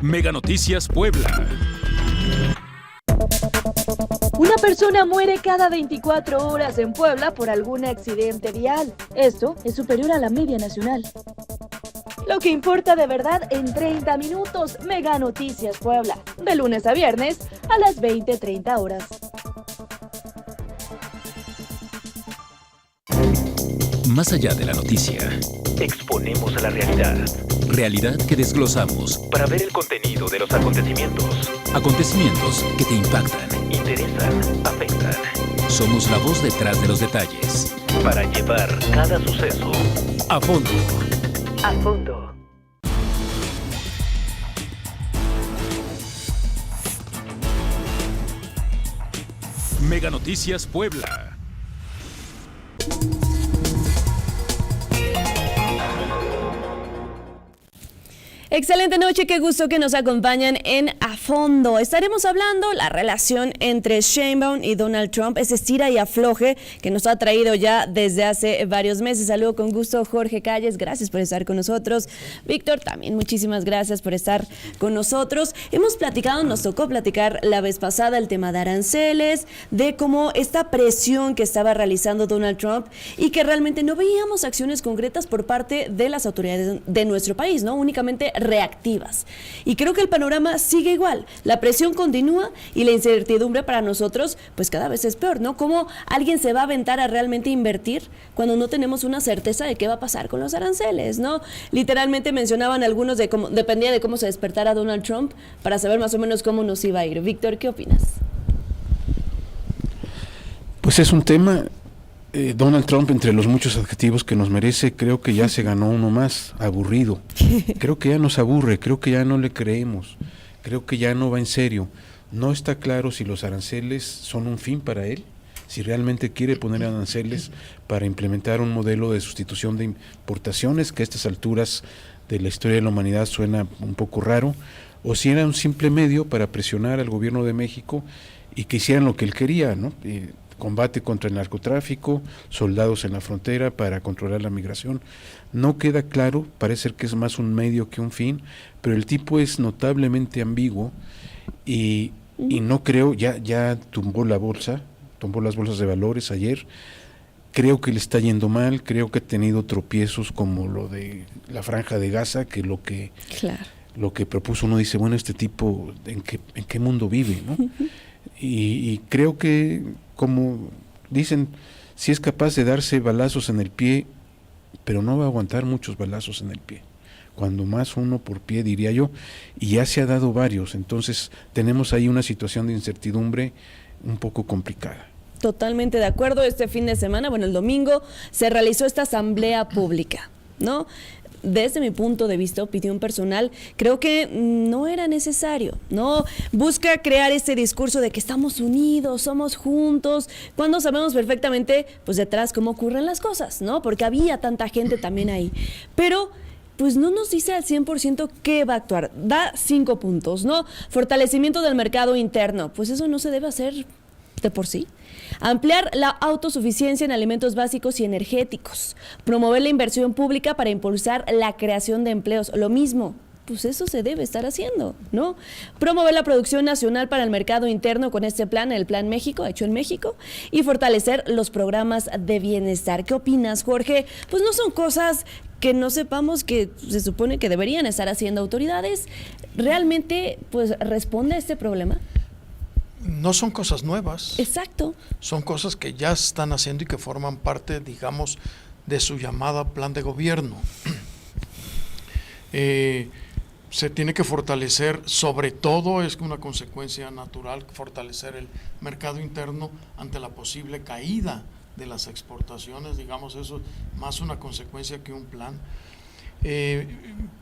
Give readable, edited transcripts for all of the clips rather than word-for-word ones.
Mega Noticias Puebla. Una persona muere cada 24 horas en Puebla por algún accidente vial. Esto es superior a la media nacional. Lo que importa de verdad en 30 minutos. Mega Noticias Puebla. De lunes a viernes a las 20:30 horas. Más allá de la noticia, exponemos a la realidad. Realidad que desglosamos Para ver el contenido de los acontecimientos. Acontecimientos que te impactan. Interesan, afectan. Somos la voz detrás de los detalles. Para llevar cada suceso A fondo. a fondo. Mega Noticias Puebla. Excelente noche, qué gusto que nos acompañan en A Fondo. Estaremos hablando la relación entre Sheinbaum y Donald Trump, ese estira y afloje que nos ha traído ya desde hace varios meses. Saludo con gusto Jorge Calles, gracias por estar con nosotros. Víctor, también muchísimas gracias por estar con nosotros. Hemos platicado, nos tocó platicar la vez pasada el tema de aranceles, de cómo esta presión que estaba realizando Donald Trump y que realmente no veíamos acciones concretas por parte de las autoridades de nuestro país, ¿no? Únicamente reactivas. Y creo que el panorama sigue igual. La presión continúa y la incertidumbre para nosotros pues cada vez es peor, ¿no? ¿Cómo alguien se va a aventar a realmente invertir cuando no tenemos una certeza de qué va a pasar con los aranceles, ¿no? Literalmente mencionaban algunos de cómo dependía de cómo se despertara Donald Trump para saber más o menos cómo nos iba a ir. Víctor, ¿qué opinas? Pues es un tema, Donald Trump, entre los muchos adjetivos que nos merece, creo que ya se ganó uno más, aburrido. Creo que ya nos aburre, creo que ya no le creemos, creo que ya no va en serio. No está claro si los aranceles son un fin para él, si realmente quiere poner aranceles para implementar un modelo de sustitución de importaciones, que a estas alturas de la historia de la humanidad suena un poco raro, o si era un simple medio para presionar al gobierno de México y que hicieran lo que él quería, ¿no? Combate contra el narcotráfico, soldados en la frontera para controlar la migración. No queda claro, parece ser que es más un medio que un fin, pero el tipo es notablemente ambiguo y no creo, ya tumbó las bolsas de valores ayer. Creo que le está yendo mal, creo que ha tenido tropiezos como lo de la Franja de Gaza, que lo que propuso uno dice, bueno, este tipo, ¿en qué mundo vive, no? Y creo que, como dicen, sí es capaz de darse balazos en el pie, pero no va a aguantar muchos balazos en el pie. Cuando más uno por pie, diría yo, y ya se ha dado varios. Entonces tenemos ahí una situación de incertidumbre un poco complicada. Totalmente de acuerdo. Este fin de semana, bueno, el domingo, se realizó esta asamblea pública, ¿no? Desde mi punto de vista, opinión personal, creo que no era necesario, ¿no? Busca crear este discurso de que estamos unidos, somos juntos, cuando sabemos perfectamente, pues detrás cómo ocurren las cosas, ¿no? Porque había tanta gente también ahí. Pero pues no nos dice al 100% qué va a actuar. Da 5 puntos, ¿no? Fortalecimiento del mercado interno, pues eso no se debe hacer de por sí. Ampliar la autosuficiencia en alimentos básicos y energéticos. Promover la inversión pública para impulsar la creación de empleos. Lo mismo, pues eso se debe estar haciendo, ¿no? Promover la producción nacional para el mercado interno con este plan, el Plan México, hecho en México, y fortalecer los programas de bienestar. ¿Qué opinas, Jorge? Pues no son cosas que no sepamos que se supone que deberían estar haciendo autoridades. ¿Realmente, pues, responde a este problema? No son cosas nuevas. Exacto. Son cosas que ya están haciendo y que forman parte, digamos, de su llamada plan de gobierno. Se tiene que fortalecer, sobre todo es una consecuencia natural, fortalecer el mercado interno ante la posible caída de las exportaciones, digamos, eso es más una consecuencia que un plan.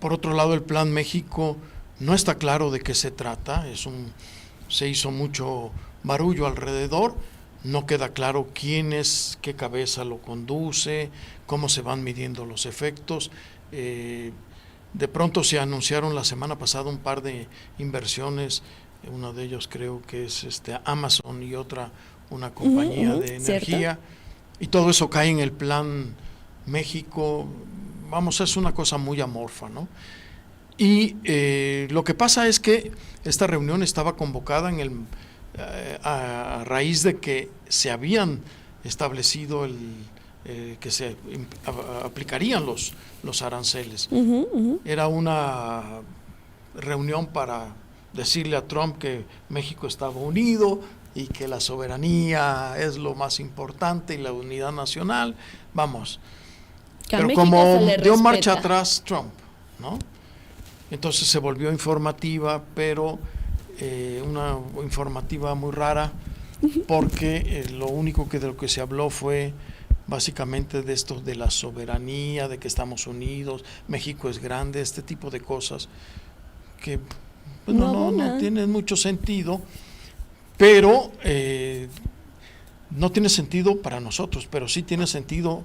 Por otro lado, el Plan México no está claro de qué se trata, se hizo mucho barullo alrededor, no queda claro quién es, qué cabeza lo conduce, cómo se van midiendo los efectos. De pronto se anunciaron la semana pasada un par de inversiones, uno de ellos creo que es Amazon y otra una compañía de energía, ¿cierto? Y todo eso cae en el Plan México, vamos, es una cosa muy amorfa, ¿no? Y lo que pasa es que esta reunión estaba convocada a raíz de que se habían establecido que se aplicarían los aranceles. Era una reunión para decirle a Trump que México estaba unido y que la soberanía es lo más importante y la unidad nacional. Vamos. Pero como dio marcha atrás Trump, ¿no? Entonces se volvió informativa, pero una informativa muy rara, porque lo único de lo que se habló fue básicamente de esto de la soberanía, de que estamos unidos, México es grande, este tipo de cosas que pues, no tienen mucho sentido, pero no tiene sentido para nosotros, pero sí tiene sentido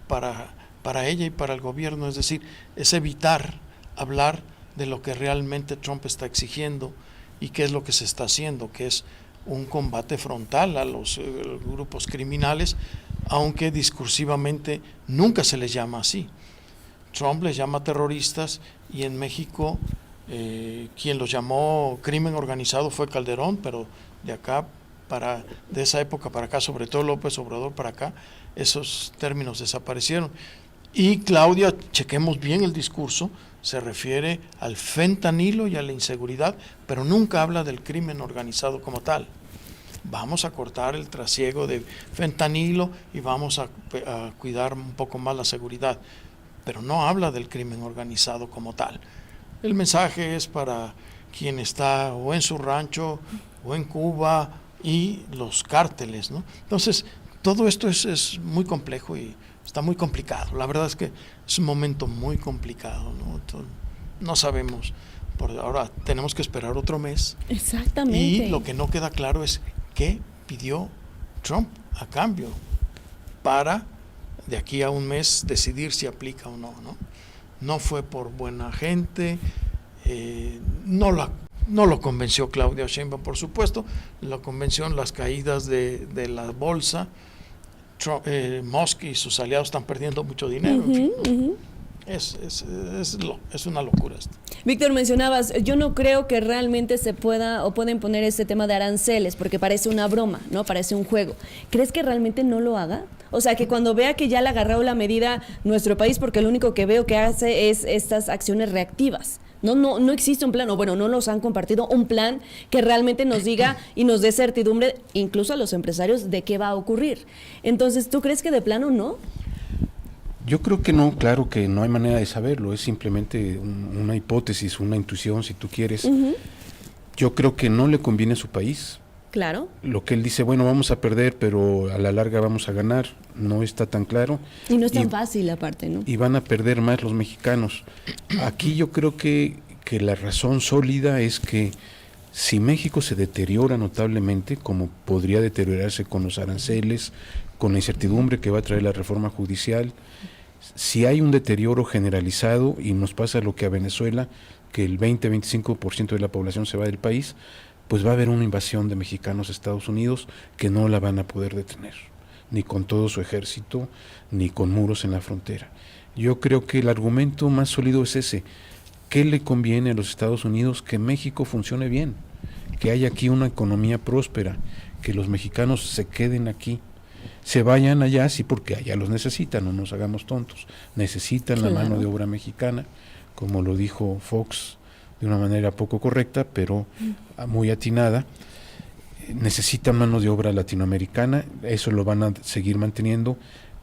para ella y para el gobierno, es decir, es evitar hablar de lo que realmente Trump está exigiendo y qué es lo que se está haciendo, que es un combate frontal a los grupos criminales, aunque discursivamente nunca se les llama así. Trump les llama terroristas y en México quien los llamó crimen organizado fue Calderón, pero de esa época para acá, sobre todo López Obrador para acá, esos términos desaparecieron. Y Claudia, chequemos bien el discurso, se refiere al fentanilo y a la inseguridad, pero nunca habla del crimen organizado como tal. Vamos a cortar el trasiego de fentanilo y vamos a cuidar un poco más la seguridad, pero no habla del crimen organizado como tal. El mensaje es para quien está o en su rancho o en Cuba y los cárteles, ¿no? Entonces, todo esto es muy complejo y está muy complicado. La verdad es que es un momento muy complicado, ¿no? Entonces, no sabemos. Por ahora tenemos que esperar otro mes. Exactamente. Y lo que no queda claro es qué pidió Trump a cambio para de aquí a un mes decidir si aplica o no, ¿no? No fue por buena gente, no lo convenció Claudia Sheinbaum, por supuesto, lo convenció en las caídas de la bolsa. Musk y sus aliados están perdiendo mucho dinero. En fin, ¿no? Es una locura esto. Víctor, mencionabas, yo no creo que realmente se pueda o pueda imponer este tema de aranceles, porque parece una broma, ¿no? Parece un juego. ¿Crees que realmente no lo haga? O sea, que cuando vea que ya le agarró la medida nuestro país, porque lo único que veo que hace es estas acciones reactivas. No existe un plan, o bueno, no nos han compartido un plan que realmente nos diga y nos dé certidumbre, incluso a los empresarios, de qué va a ocurrir. Entonces, ¿tú crees que de plano no? Yo creo que no, claro que no hay manera de saberlo, es simplemente una hipótesis, una intuición, si tú quieres. Yo creo que no le conviene a su país. Claro. Lo que él dice, bueno, vamos a perder, pero a la larga vamos a ganar, no está tan claro. Y no es tan fácil aparte, ¿no? Y van a perder más los mexicanos. Aquí yo creo que la razón sólida es que si México se deteriora notablemente, como podría deteriorarse con los aranceles, con la incertidumbre que va a traer la reforma judicial, si hay un deterioro generalizado y nos pasa lo que a Venezuela, que el 20-25% de la población se va del país, pues va a haber una invasión de mexicanos a Estados Unidos que no la van a poder detener, ni con todo su ejército, ni con muros en la frontera. Yo creo que el argumento más sólido es ese. ¿Qué le conviene a los Estados Unidos? Que México funcione bien, que haya aquí una economía próspera, que los mexicanos se queden aquí. Se vayan allá, sí, porque allá los necesitan, no nos hagamos tontos. Necesitan claro. La mano de obra mexicana, como lo dijo Fox de una manera poco correcta, pero muy atinada. Necesitan mano de obra latinoamericana, eso lo van a seguir manteniendo,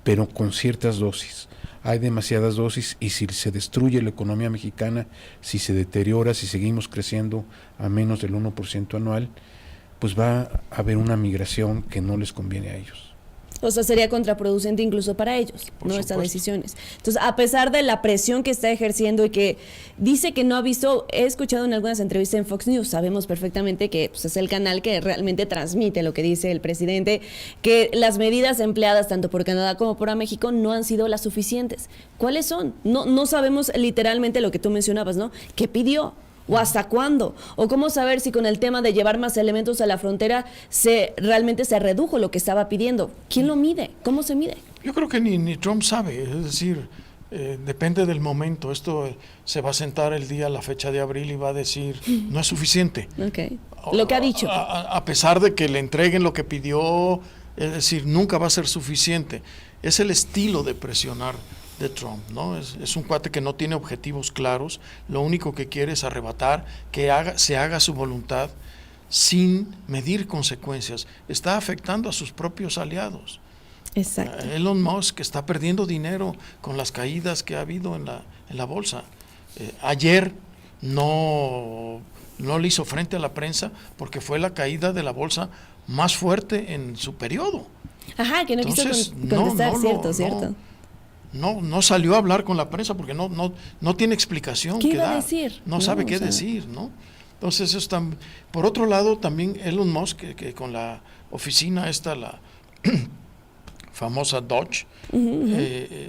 pero con ciertas dosis. Hay demasiadas dosis y si se destruye la economía mexicana, si se deteriora, si seguimos creciendo a menos del 1% anual, pues va a haber una migración que no les conviene a ellos. O sea, sería contraproducente incluso para ellos, Por ¿no? supuesto. Estas decisiones. Entonces, a pesar de la presión que está ejerciendo y que dice que no ha visto, he escuchado en algunas entrevistas en Fox News, sabemos perfectamente que pues, es el canal que realmente transmite lo que dice el presidente, que las medidas empleadas tanto por Canadá como por México no han sido las suficientes. ¿Cuáles son? No sabemos literalmente lo que tú mencionabas, ¿no? ¿Qué pidió? ¿O hasta cuándo? ¿O cómo saber si con el tema de llevar más elementos a la frontera realmente se redujo lo que estaba pidiendo? ¿Quién lo mide? ¿Cómo se mide? Yo creo que ni Trump sabe, es decir, depende del momento. Esto se va a sentar el día, la fecha de abril, y va a decir, no es suficiente. Okay. Lo que ha dicho. A pesar de que le entreguen lo que pidió, es decir, nunca va a ser suficiente. Es el estilo de presionar de Trump, ¿no? Es un cuate que no tiene objetivos claros, lo único que quiere es arrebatar, que se haga su voluntad sin medir consecuencias. Está afectando a sus propios aliados. Exacto. Elon Musk está perdiendo dinero con las caídas que ha habido en la bolsa. Ayer no le hizo frente a la prensa porque fue la caída de la bolsa más fuerte en su periodo. Ajá, que no quiso Entonces, contestar, cierto. No salió a hablar con la prensa porque no tiene explicación ¿Qué que iba a dar. decir? No sabe qué o sea, decir, ¿no? Entonces, eso está. Por otro lado, también Elon Musk, que con la oficina esta, la famosa Dodge,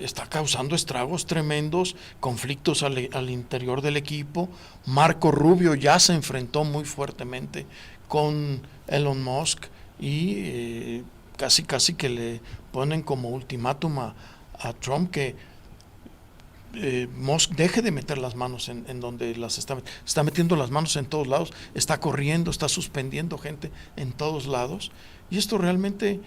está causando estragos tremendos, conflictos al interior del equipo. Marco Rubio ya se enfrentó muy fuertemente con Elon Musk y casi que le ponen como ultimátum a Trump que Musk deje de meter las manos en donde las está metiendo las manos en todos lados, está corriendo, está suspendiendo gente en todos lados, y esto realmente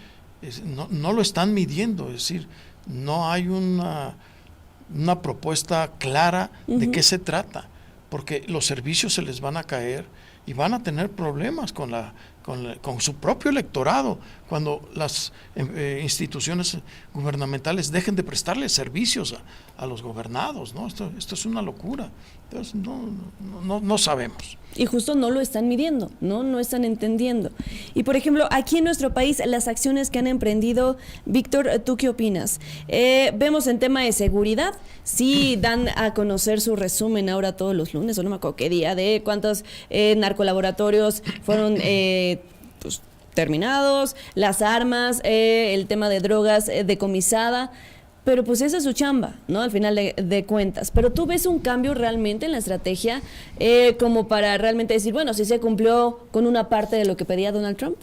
no lo están midiendo. Es decir, no hay una propuesta clara de qué se trata, porque los servicios se les van a caer y van a tener problemas con su propio electorado cuando las instituciones gubernamentales dejen de prestarle servicios a los gobernados, ¿no? Esto es una locura. Entonces no sabemos. Y justo no lo están midiendo, no están entendiendo. Y por ejemplo, aquí en nuestro país, las acciones que han emprendido, Víctor, ¿tú qué opinas? Vemos en tema de seguridad, sí dan a conocer su resumen ahora todos los lunes, o no me acuerdo qué día, de cuántos narcolaboratorios fueron terminados, las armas, el tema de drogas decomisada. Pero pues esa es su chamba, ¿no? Al final de cuentas. Pero tú ves un cambio realmente en la estrategia como para realmente decir, bueno, si se cumplió con una parte de lo que pedía Donald Trump.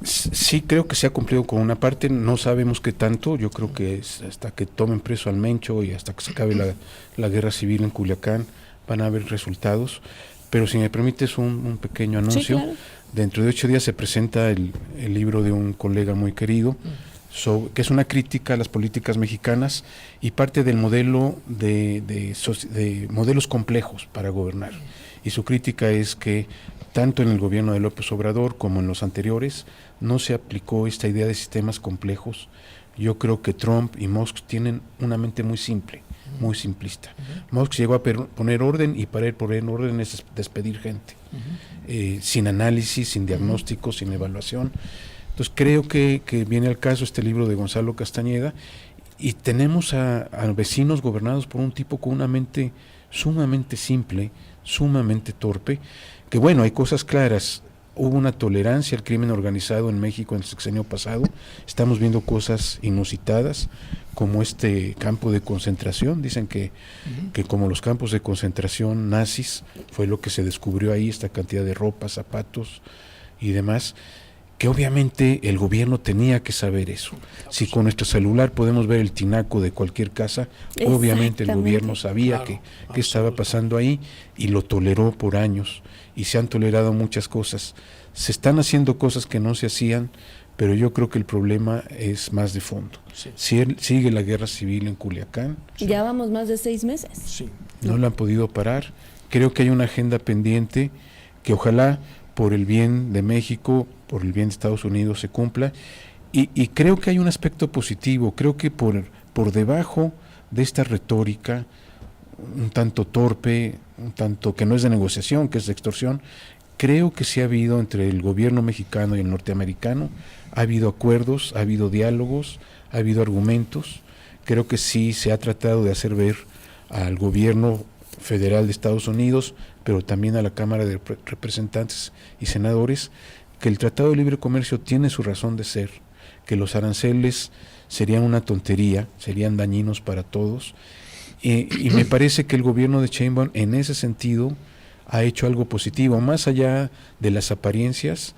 Sí, creo que se ha cumplido con una parte, no sabemos qué tanto. Yo creo que es hasta que tomen preso al Mencho y hasta que se acabe la guerra civil en Culiacán van a haber resultados. Pero si me permites un pequeño anuncio, sí, claro. Dentro de 8 días se presenta el libro de un colega muy querido, que es una crítica a las políticas mexicanas y parte del modelo de modelos complejos para gobernar. Y su crítica es que tanto en el gobierno de López Obrador como en los anteriores no se aplicó esta idea de sistemas complejos. Yo creo que Trump y Musk tienen una mente muy simple, muy simplista. Musk llegó a poner orden, y para él poner orden es despedir gente, sin análisis, sin diagnóstico, sin evaluación. Entonces creo que viene al caso este libro de Gonzalo Castañeda, y tenemos a vecinos gobernados por un tipo con una mente sumamente simple, sumamente torpe, que bueno, hay cosas claras. Hubo una tolerancia al crimen organizado en México en el sexenio pasado. Estamos viendo cosas inusitadas, como este campo de concentración. Dicen que como los campos de concentración nazis, fue lo que se descubrió ahí, esta cantidad de ropa, zapatos y demás, que obviamente el gobierno tenía que saber eso. Si con nuestro celular podemos ver el tinaco de cualquier casa, obviamente el gobierno sabía que estaba pasando ahí y lo toleró por años, y se han tolerado muchas cosas. Se están haciendo cosas que no se hacían, pero yo creo que el problema es más de fondo. Sigue la guerra civil en Culiacán. Ya vamos más de 6 meses. Sí. No la han podido parar. Creo que hay una agenda pendiente que ojalá por el bien de México, por el bien de Estados Unidos se cumpla, y creo que hay un aspecto positivo. Creo que por debajo de esta retórica un tanto torpe, un tanto que no es de negociación, que es de extorsión, creo que sí ha habido entre el gobierno mexicano y el norteamericano, ha habido acuerdos, ha habido diálogos, ha habido argumentos. Creo que sí se ha tratado de hacer ver al gobierno federal de Estados Unidos, pero también a la Cámara de Representantes y Senadores, que el Tratado de Libre Comercio tiene su razón de ser, que los aranceles serían una tontería, serían dañinos para todos, y me parece que el gobierno de Sheinbaum en ese sentido ha hecho algo positivo, más allá de las apariencias,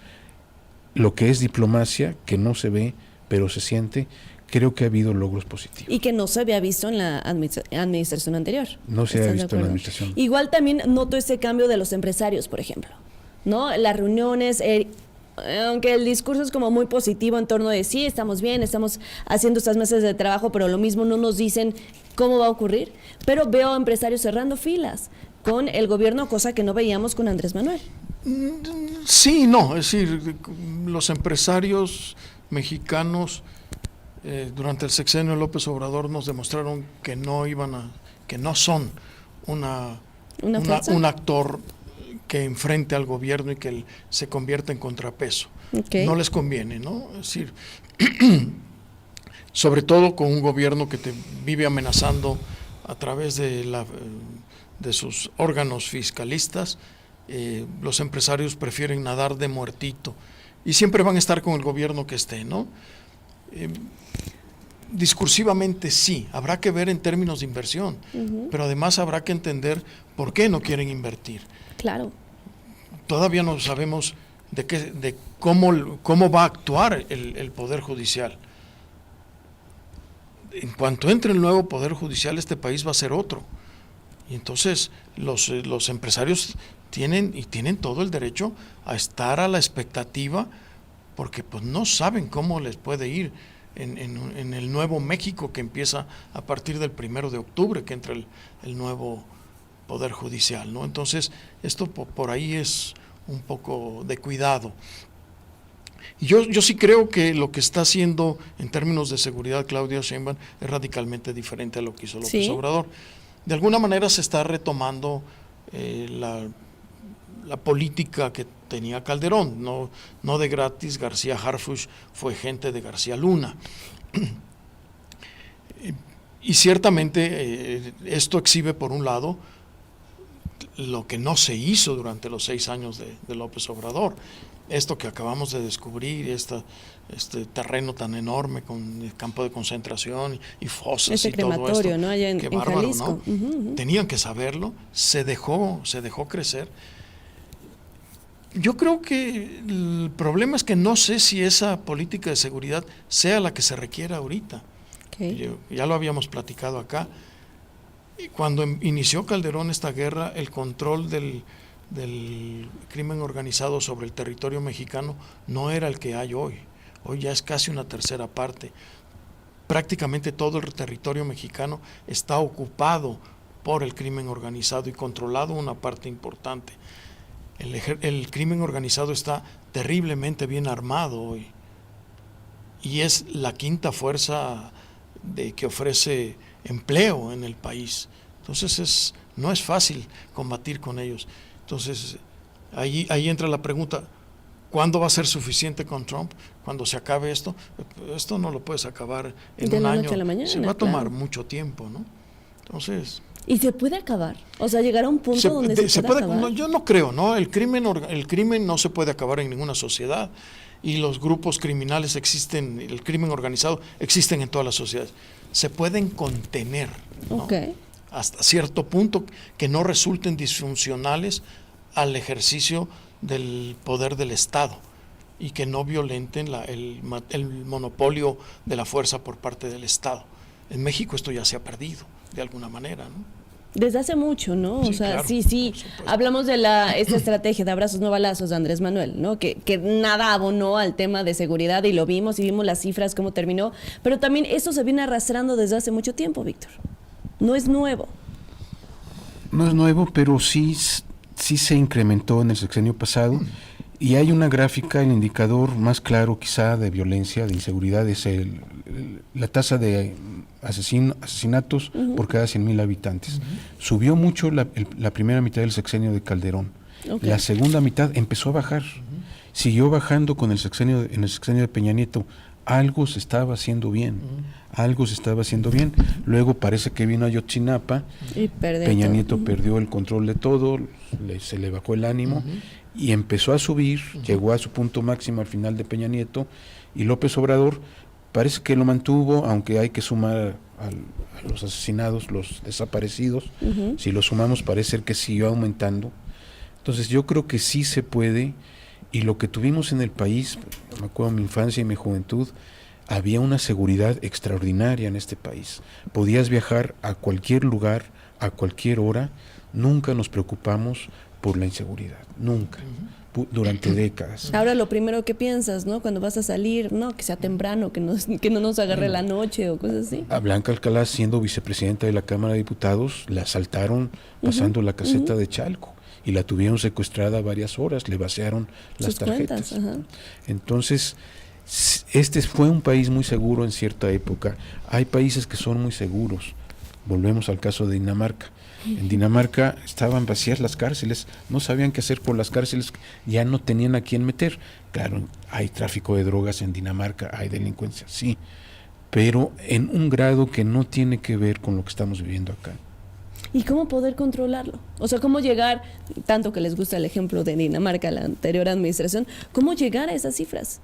lo que es diplomacia, que no se ve, pero se siente. creo que ha habido logros positivos. Y que no se había visto en la administración anterior. No se ha ¿Estás de visto en la acuerdo? administración. Igual también noto ese cambio de los empresarios, por ejemplo, ¿no? Las reuniones, aunque el discurso es como muy positivo en torno de sí, estamos bien, estamos haciendo estas mesas de trabajo, pero lo mismo no nos dicen cómo va a ocurrir. Pero veo empresarios cerrando filas con el gobierno, cosa que no veíamos con Andrés Manuel. Sí, no, es decir, los empresarios mexicanos durante el sexenio de López Obrador nos demostraron que no son ¿Fuerza? un actor que enfrente al gobierno y que se convierta en contrapeso. Okay. No les conviene, ¿no? Es decir, sobre todo con un gobierno que te vive amenazando a través de sus órganos fiscalistas. Los empresarios prefieren nadar de muertito y siempre van a estar con el gobierno que esté, ¿no? Discursivamente sí, habrá que ver en términos de inversión, pero además habrá que entender por qué no quieren invertir. Claro. Todavía no sabemos de cómo va a actuar el Poder Judicial. En cuanto entre el nuevo Poder Judicial, este país va a ser otro. Y entonces los empresarios tienen todo el derecho a estar a la expectativa, porque pues no saben cómo les puede ir en el nuevo México que empieza a partir del 1 de octubre, que entra el nuevo Poder Judicial, ¿no? Entonces, esto por ahí es un poco de cuidado. Y yo sí creo que lo que está haciendo en términos de seguridad Claudia Sheinbaum es radicalmente diferente a lo que hizo López Obrador. De alguna manera se está retomando la política que tenía Calderón, no de gratis. García Harfuch fue gente de García Luna. Y ciertamente esto exhibe, por un lado, lo que no se hizo durante los 6 años de López Obrador. Esto que acabamos de descubrir, este terreno tan enorme con el campo de concentración y fosas ese y todo esto. crematorio, ¿no? Allá Qué en bárbaro, Jalisco. ¿no? Tenían que saberlo, se dejó crecer. Yo creo que el problema es que no sé si esa política de seguridad sea la que se requiere ahorita. Okay. Ya lo habíamos platicado acá. Cuando inició Calderón esta guerra, el control del crimen organizado sobre el territorio mexicano no era el que hay hoy. Hoy ya es casi una tercera parte. Prácticamente todo el territorio mexicano está ocupado por el crimen organizado y controlado una parte importante. El crimen organizado está terriblemente bien armado hoy y es la quinta fuerza que ofrece empleo en el país. Entonces no es fácil combatir con ellos. Entonces ahí entra la pregunta: ¿cuándo va a ser suficiente con Trump? Cuando se acabe esto. Esto no lo puedes acabar en de un la año. noche a la mañana, Se va a tomar claro. mucho tiempo, ¿no? Entonces Y se puede acabar, o sea, llegar a un punto donde se puede acabar. no, yo no creo, ¿no? El crimen no se puede acabar en ninguna sociedad, y los grupos criminales existen, el crimen organizado existen en todas las sociedades. Se pueden contener, ¿no? Okay. Hasta cierto punto, que no resulten disfuncionales al ejercicio del poder del Estado y que no violenten el monopolio de la fuerza por parte del Estado. En México esto ya se ha perdido de alguna manera, ¿no? Desde hace mucho, ¿no? Sí, O sea, claro, sí. por supuesto. Hablamos de esta estrategia de abrazos no balazos de Andrés Manuel, ¿no? Que nada abonó al tema de seguridad, y lo vimos y vimos las cifras, cómo terminó. Pero también eso se viene arrastrando desde hace mucho tiempo, Víctor. No es nuevo. No es nuevo, pero sí se incrementó en el sexenio pasado. Y hay una gráfica, el indicador más claro quizá de violencia, de inseguridad, es la tasa de asesinatos por cada 100,000 habitantes. Subió mucho la primera mitad del sexenio de Calderón. Okay. La segunda mitad empezó a bajar. Siguió bajando en el sexenio de Peña Nieto. Algo se estaba haciendo bien. Luego parece que vino Ayotzinapa. Y Peña Nieto perdió el control de todo, se le bajó el ánimo. Y empezó a subir, llegó a su punto máximo al final de Peña Nieto, y López Obrador parece que lo mantuvo, aunque hay que sumar a los asesinados, los desaparecidos. Si lo sumamos parece ser que siguió aumentando. Entonces yo creo que sí se puede, y lo que tuvimos en el país, me acuerdo de mi infancia y mi juventud, había una seguridad extraordinaria en este país. Podías viajar a cualquier lugar, a cualquier hora. Nunca nos preocupamos por la inseguridad, nunca, durante décadas. Ahora lo primero que piensas, ¿no? Cuando vas a salir, ¿no? Que sea temprano, que no nos agarre la noche o cosas así. A Blanca Alcalá, siendo vicepresidenta de la Cámara de Diputados, la asaltaron pasando la caseta de Chalco y la tuvieron secuestrada varias horas, le vaciaron las Sus tarjetas. cuentas, ajá. Entonces, este fue un país muy seguro en cierta época. Hay países que son muy seguros. Volvemos al caso de Dinamarca. En Dinamarca estaban vacías las cárceles, no sabían qué hacer con las cárceles, ya no tenían a quién meter. Claro, hay tráfico de drogas en Dinamarca, hay delincuencia, sí, pero en un grado que no tiene que ver con lo que estamos viviendo acá. ¿Y cómo poder controlarlo? O sea, ¿cómo llegar, tanto que les gusta el ejemplo de Dinamarca, la anterior administración, cómo llegar a esas cifras?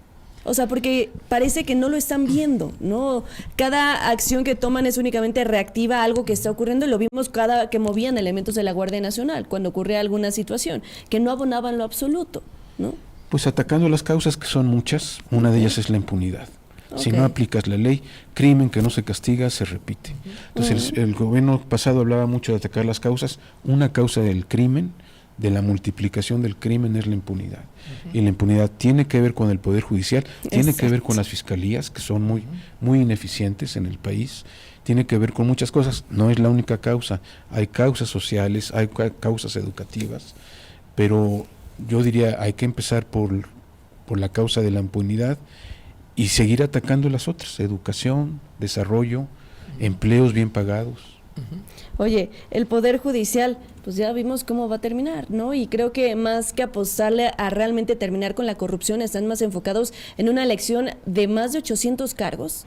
O sea, porque parece que no lo están viendo, ¿no? Cada acción que toman es únicamente reactiva a algo que está ocurriendo, y lo vimos cada que movían elementos de la Guardia Nacional, cuando ocurría alguna situación, que no abonaban lo absoluto, ¿no? Pues atacando las causas, que son muchas, una de ellas es la impunidad. Si no aplicas la ley, crimen que no se castiga se repite. Entonces el gobierno pasado hablaba mucho de atacar las causas. Una causa del crimen, de la multiplicación del crimen, es la impunidad. Y la impunidad tiene que ver con el Poder Judicial, tiene que ver con las fiscalías, que son muy ineficientes en el país, tiene que ver con muchas cosas. No es la única causa, hay causas sociales, hay causas educativas, pero yo diría hay que empezar por la causa de la impunidad y seguir atacando las otras: educación, desarrollo, empleos bien pagados. Oye, el Poder Judicial, pues ya vimos cómo va a terminar, ¿no? Y creo que más que apostarle a realmente terminar con la corrupción, están más enfocados en una elección de más de 800 cargos,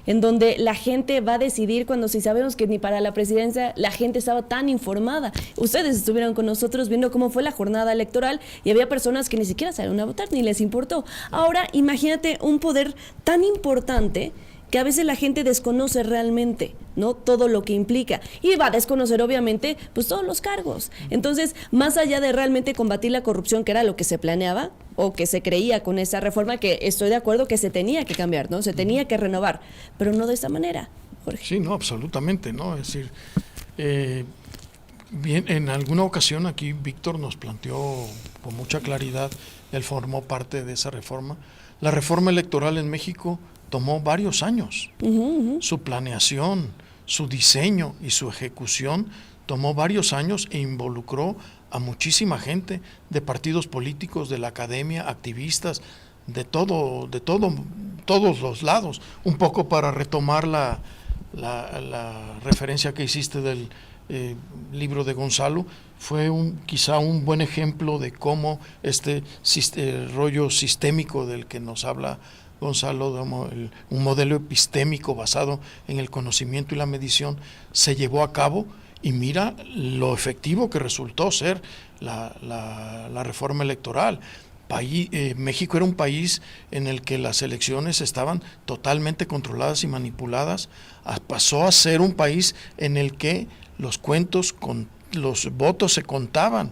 en donde la gente va a decidir, cuando si sabemos que ni para la presidencia la gente estaba tan informada. Ustedes estuvieron con nosotros viendo cómo fue la jornada electoral y había personas que ni siquiera salieron a votar, ni les importó. Ahora, imagínate un poder tan importante que a veces la gente desconoce realmente, ¿no? Todo lo que implica. Y va a desconocer, obviamente, pues todos los cargos. Entonces, más allá de realmente combatir la corrupción, que era lo que se planeaba o que se creía con esa reforma, que estoy de acuerdo que se tenía que cambiar, ¿no? Se tenía que renovar, pero no de esta manera, Jorge. Sí, no, absolutamente, ¿no? Es decir, bien, en alguna ocasión aquí Víctor nos planteó con mucha claridad, él formó parte de esa reforma. La reforma electoral en México tomó varios años. Su planeación, su diseño y su ejecución tomó varios años e involucró a muchísima gente de partidos políticos, de la academia, activistas, de todos los lados. Un poco para retomar la referencia que hiciste del libro de Gonzalo, fue quizá un buen ejemplo de cómo este rollo sistémico del que nos habla Gonzalo, un modelo epistémico basado en el conocimiento y la medición, se llevó a cabo, y mira lo efectivo que resultó ser la reforma electoral. México era un país en el que las elecciones estaban totalmente controladas y manipuladas, pasó a ser un país en el que los votos se contaban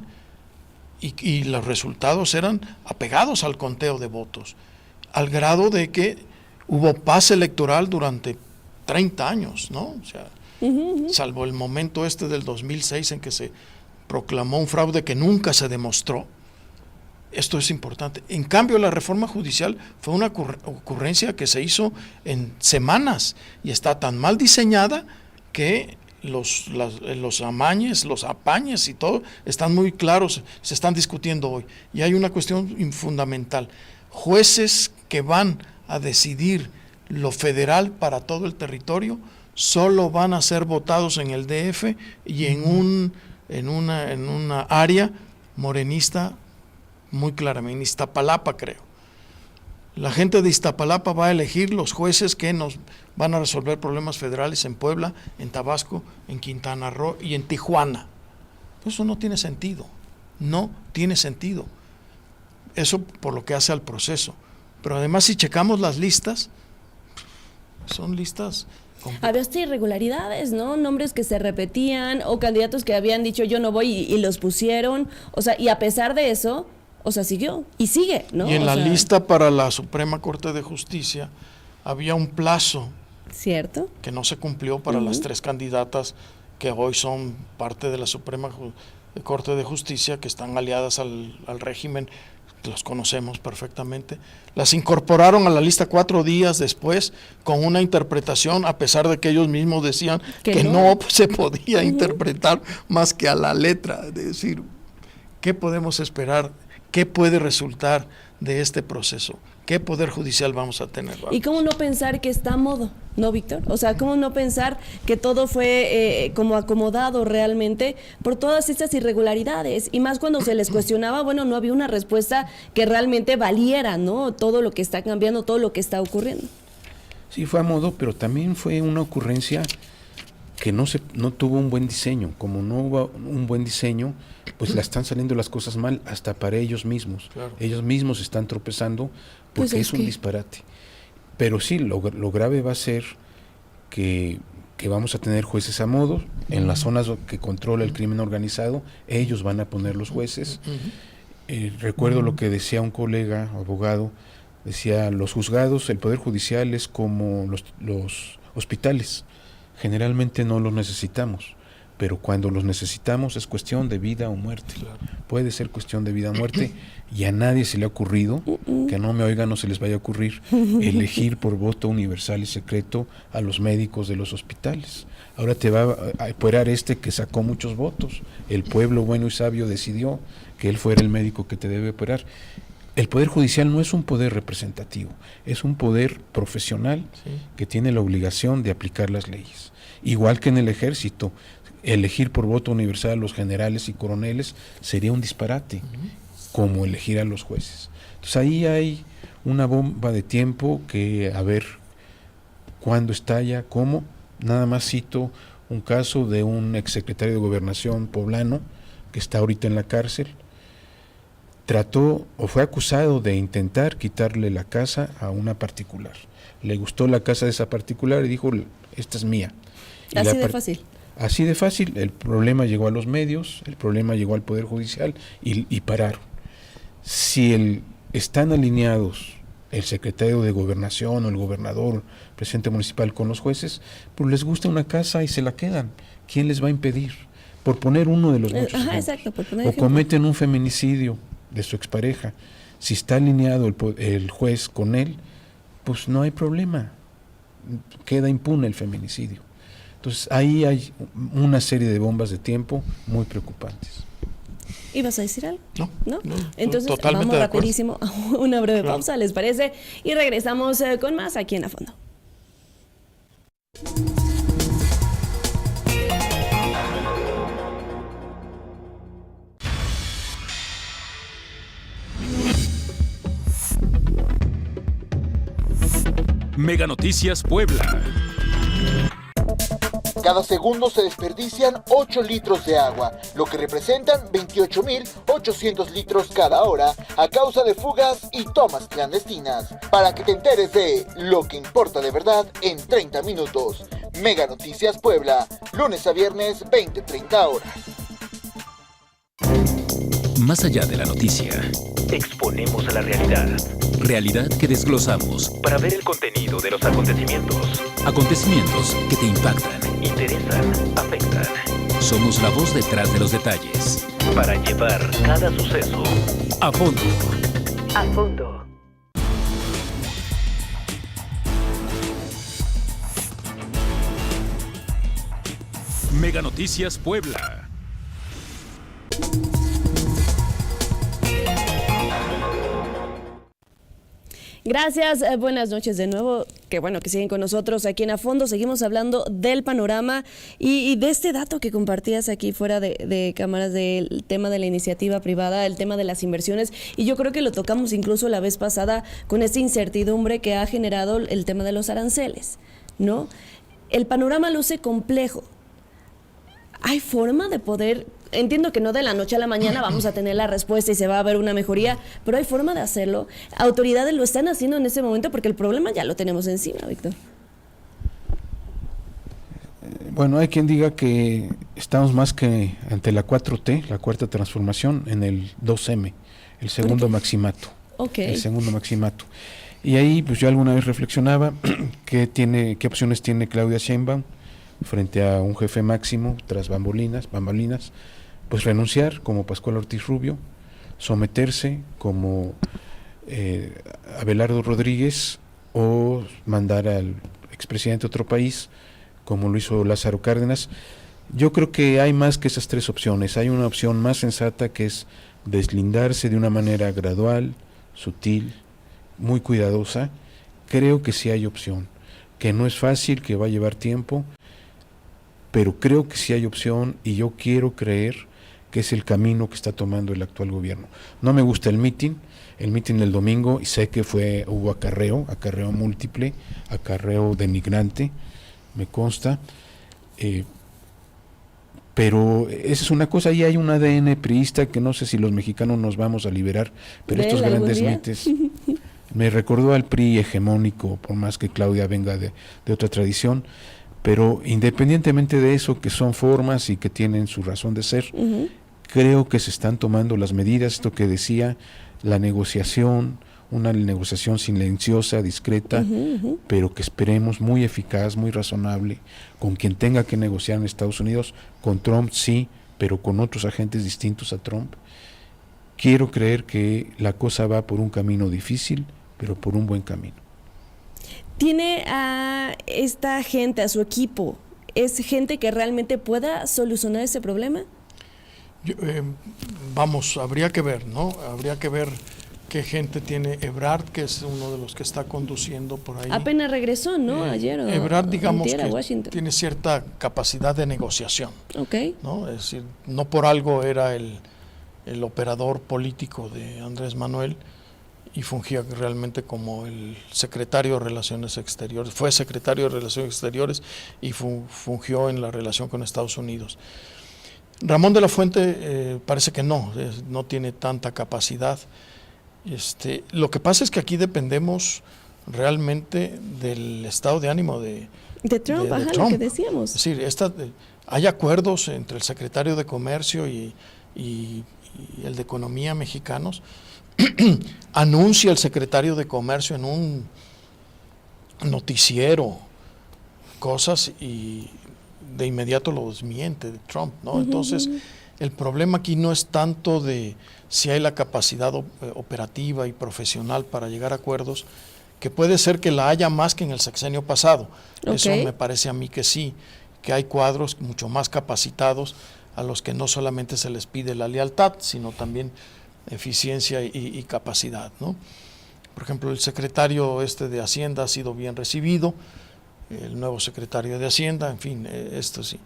y los resultados eran apegados al conteo de votos, al grado de que hubo paz electoral durante 30 años, ¿no? O sea, salvo el momento del 2006 en que se proclamó un fraude que nunca se demostró. Esto es importante. En cambio, la reforma judicial fue una ocurrencia que se hizo en semanas y está tan mal diseñada que los amañes, los apañes y todo están muy claros, se están discutiendo hoy. Y hay una cuestión fundamental. Jueces que van a decidir lo federal para todo el territorio solo van a ser votados en el DF y en una área morenista muy claramente, en Iztapalapa, creo. La gente de Iztapalapa va a elegir los jueces que nos van a resolver problemas federales en Puebla, en Tabasco, en Quintana Roo y en Tijuana. Eso no tiene sentido, no tiene sentido. Eso por lo que hace al proceso. Pero además, si checamos las listas, son listas. Había hasta irregularidades, ¿no? Nombres que se repetían o candidatos que habían dicho yo no voy y los pusieron. O sea, y a pesar de eso, o sea, siguió y sigue, ¿no? Y en la lista para la Suprema Corte de Justicia había un plazo ¿Cierto? que no se cumplió para las 3 candidatas que hoy son parte de la Suprema Corte de Justicia, que están aliadas al régimen, los conocemos perfectamente. Las incorporaron a la lista 4 días después con una interpretación, a pesar de que ellos mismos decían que no se podía interpretar más que a la letra. Es decir, ¿qué podemos esperar? ¿Qué puede resultar de este proceso? ¿Qué poder judicial vamos a tener? ¿Y cómo no pensar que está a modo, no, Víctor? O sea, ¿cómo no pensar que todo fue como acomodado realmente por todas estas irregularidades? Y más cuando se les cuestionaba, bueno, no había una respuesta que realmente valiera, ¿no? Todo lo que está cambiando, todo lo que está ocurriendo. Sí, fue a modo, pero también fue una ocurrencia que no tuvo un buen diseño. Como no hubo un buen diseño, pues la están saliendo las cosas mal hasta para ellos mismos. Claro. Ellos mismos están tropezando porque pues es un disparate. Pero sí, lo grave va a ser que vamos a tener jueces a modo. En las zonas que controla el crimen organizado, ellos van a poner los jueces. Recuerdo lo que decía un colega, abogado, decía, los juzgados, el Poder Judicial es como los hospitales. Generalmente no los necesitamos, pero cuando los necesitamos es cuestión de vida o muerte. Claro. Puede ser cuestión de vida o muerte, y a nadie se le ha ocurrido, que no me oigan, no se les vaya a ocurrir, elegir por voto universal y secreto a los médicos de los hospitales. Ahora te va a apurar que sacó muchos votos. El pueblo bueno y sabio decidió que él fuera el médico que te debe operar. El Poder Judicial no es un poder representativo, es un poder profesional que tiene la obligación de aplicar las leyes. Igual que en el ejército, elegir por voto universal a los generales y coroneles sería un disparate, como elegir a los jueces. Entonces ahí hay una bomba de tiempo que a ver cuándo estalla, cómo. Nada más cito un caso de un exsecretario de Gobernación poblano que está ahorita en la cárcel. Trató o fue acusado de intentar quitarle la casa a una particular. Le gustó la casa de esa particular y dijo, esta es mía. Y así de fácil. Así de fácil. El problema llegó a los medios, el problema llegó al Poder Judicial y pararon. Si están alineados el secretario de Gobernación o el gobernador, el presidente municipal con los jueces, pues les gusta una casa y se la quedan. ¿Quién les va a impedir? Por poner uno de los muchos ejemplos. Exacto, por poner o ejemplo. Cometen un feminicidio de su expareja. Si está alineado el juez con él, pues no hay problema. Queda impune el feminicidio. Entonces ahí hay una serie de bombas de tiempo muy preocupantes. ¿Ibas a decir algo? No. Entonces Totalmente vamos rapidísimo a una breve pausa, ¿les parece? Y regresamos con más aquí en A Fondo. Mega Noticias Puebla. Cada segundo se desperdician 8 litros de agua, lo que representan 28.800 litros cada hora a causa de fugas y tomas clandestinas. Para que te enteres de lo que importa de verdad en 30 minutos. Mega Noticias Puebla, lunes a viernes, 20-30 horas. Más allá de la noticia. Exponemos a la realidad. Realidad que desglosamos. Para ver el contenido de los acontecimientos. Acontecimientos que te impactan. Interesan, afectan. Somos la voz detrás de los detalles. Para llevar cada suceso a fondo. A fondo. Mega Noticias Puebla. Gracias, buenas noches de nuevo. Qué bueno que siguen con nosotros aquí en A Fondo. Seguimos hablando del panorama y de este dato que compartías aquí fuera de cámaras, del tema de la iniciativa privada, el tema de las inversiones. Y yo creo que lo tocamos incluso la vez pasada con esta incertidumbre que ha generado el tema de los aranceles, ¿no? El panorama luce complejo. ¿Hay forma de poder...? Entiendo que no de la noche a la mañana vamos a tener la respuesta y se va a ver una mejoría, pero hay forma de hacerlo. Autoridades lo están haciendo en ese momento porque el problema ya lo tenemos encima, Víctor. Bueno, hay quien diga que estamos más que ante la 4T, la cuarta transformación, en el 2M, el segundo maximato. Okay. El segundo maximato. Y ahí pues yo alguna vez reflexionaba qué opciones tiene Claudia Sheinbaum frente a un jefe máximo tras bambalinas, pues renunciar como Pascual Ortiz Rubio, someterse como Abelardo Rodríguez, o mandar al expresidente a otro país como lo hizo Lázaro Cárdenas. Yo creo que hay más que esas tres opciones. Hay una opción más sensata, que es deslindarse de una manera gradual, sutil, muy cuidadosa. Creo que sí hay opción, que no es fácil, que va a llevar tiempo, pero creo que sí hay opción, y yo quiero creer que es el camino que está tomando el actual gobierno. No me gusta el mitin del domingo, y sé que hubo acarreo múltiple, acarreo denigrante, me consta, pero esa es una cosa. Y hay un ADN priista que no sé si los mexicanos nos vamos a liberar, pero estos grandes mites me recordó al PRI hegemónico, por más que Claudia venga de otra tradición. Pero independientemente de eso, que son formas y que tienen su razón de ser, creo que se están tomando las medidas, esto que decía, la negociación, una negociación silenciosa, discreta, pero que esperemos muy eficaz, muy razonable, con quien tenga que negociar en Estados Unidos, con Trump sí, pero con otros agentes distintos a Trump. Quiero creer que la cosa va por un camino difícil, pero por un buen camino. ¿Tiene a esta gente, a su equipo, es gente que realmente pueda solucionar ese problema? Habría que ver, ¿no? Habría que ver qué gente tiene Ebrard, que es uno de los que está conduciendo por ahí. Apenas regresó, ¿no? Ayer o Ebrard, digamos, antier, a que Washington. tiene cierta capacidad de negociación, Okay. ¿no? Es decir, no por algo era el operador político de Andrés Manuel, y fungía realmente como el secretario de Relaciones Exteriores. Fue secretario de Relaciones Exteriores y fungió en la relación con Estados Unidos. Ramón de la Fuente parece que no tiene tanta capacidad. Lo que pasa es que aquí dependemos realmente del estado de ánimo de Trump, de lo Trump. que decíamos. Es decir, hay acuerdos entre el secretario de Comercio y el de Economía mexicanos. Anuncia el secretario de Comercio en un noticiero cosas y de inmediato lo desmiente de Trump, ¿no? Entonces, el problema aquí no es tanto de si hay la capacidad operativa y profesional para llegar a acuerdos, que puede ser que la haya más que en el sexenio pasado. Eso me parece a mí que sí, que hay cuadros mucho más capacitados a los que no solamente se les pide la lealtad, sino también eficiencia y capacidad, ¿no? Por ejemplo, el secretario de Hacienda ha sido bien recibido, el nuevo secretario de Hacienda, en fin, esto sí.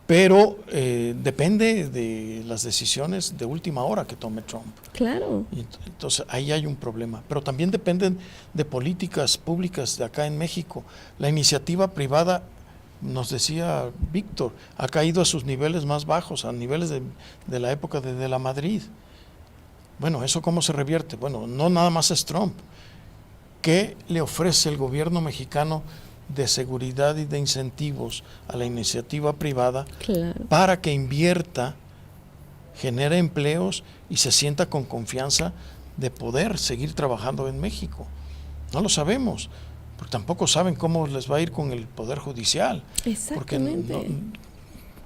Pero depende de las decisiones de última hora que tome Trump. Claro. Y entonces ahí hay un problema. Pero también dependen de políticas públicas de acá en México. La iniciativa privada, nos decía Víctor, ha caído a sus niveles más bajos, a niveles de la época de la Madrid. Bueno, ¿eso cómo se revierte? Bueno, no nada más es Trump. ¿Qué le ofrece el gobierno mexicano de seguridad y de incentivos a la iniciativa privada para que invierta, genere empleos y se sienta con confianza de poder seguir trabajando en México? No lo sabemos, porque tampoco saben cómo les va a ir con el Poder Judicial. Exactamente. Porque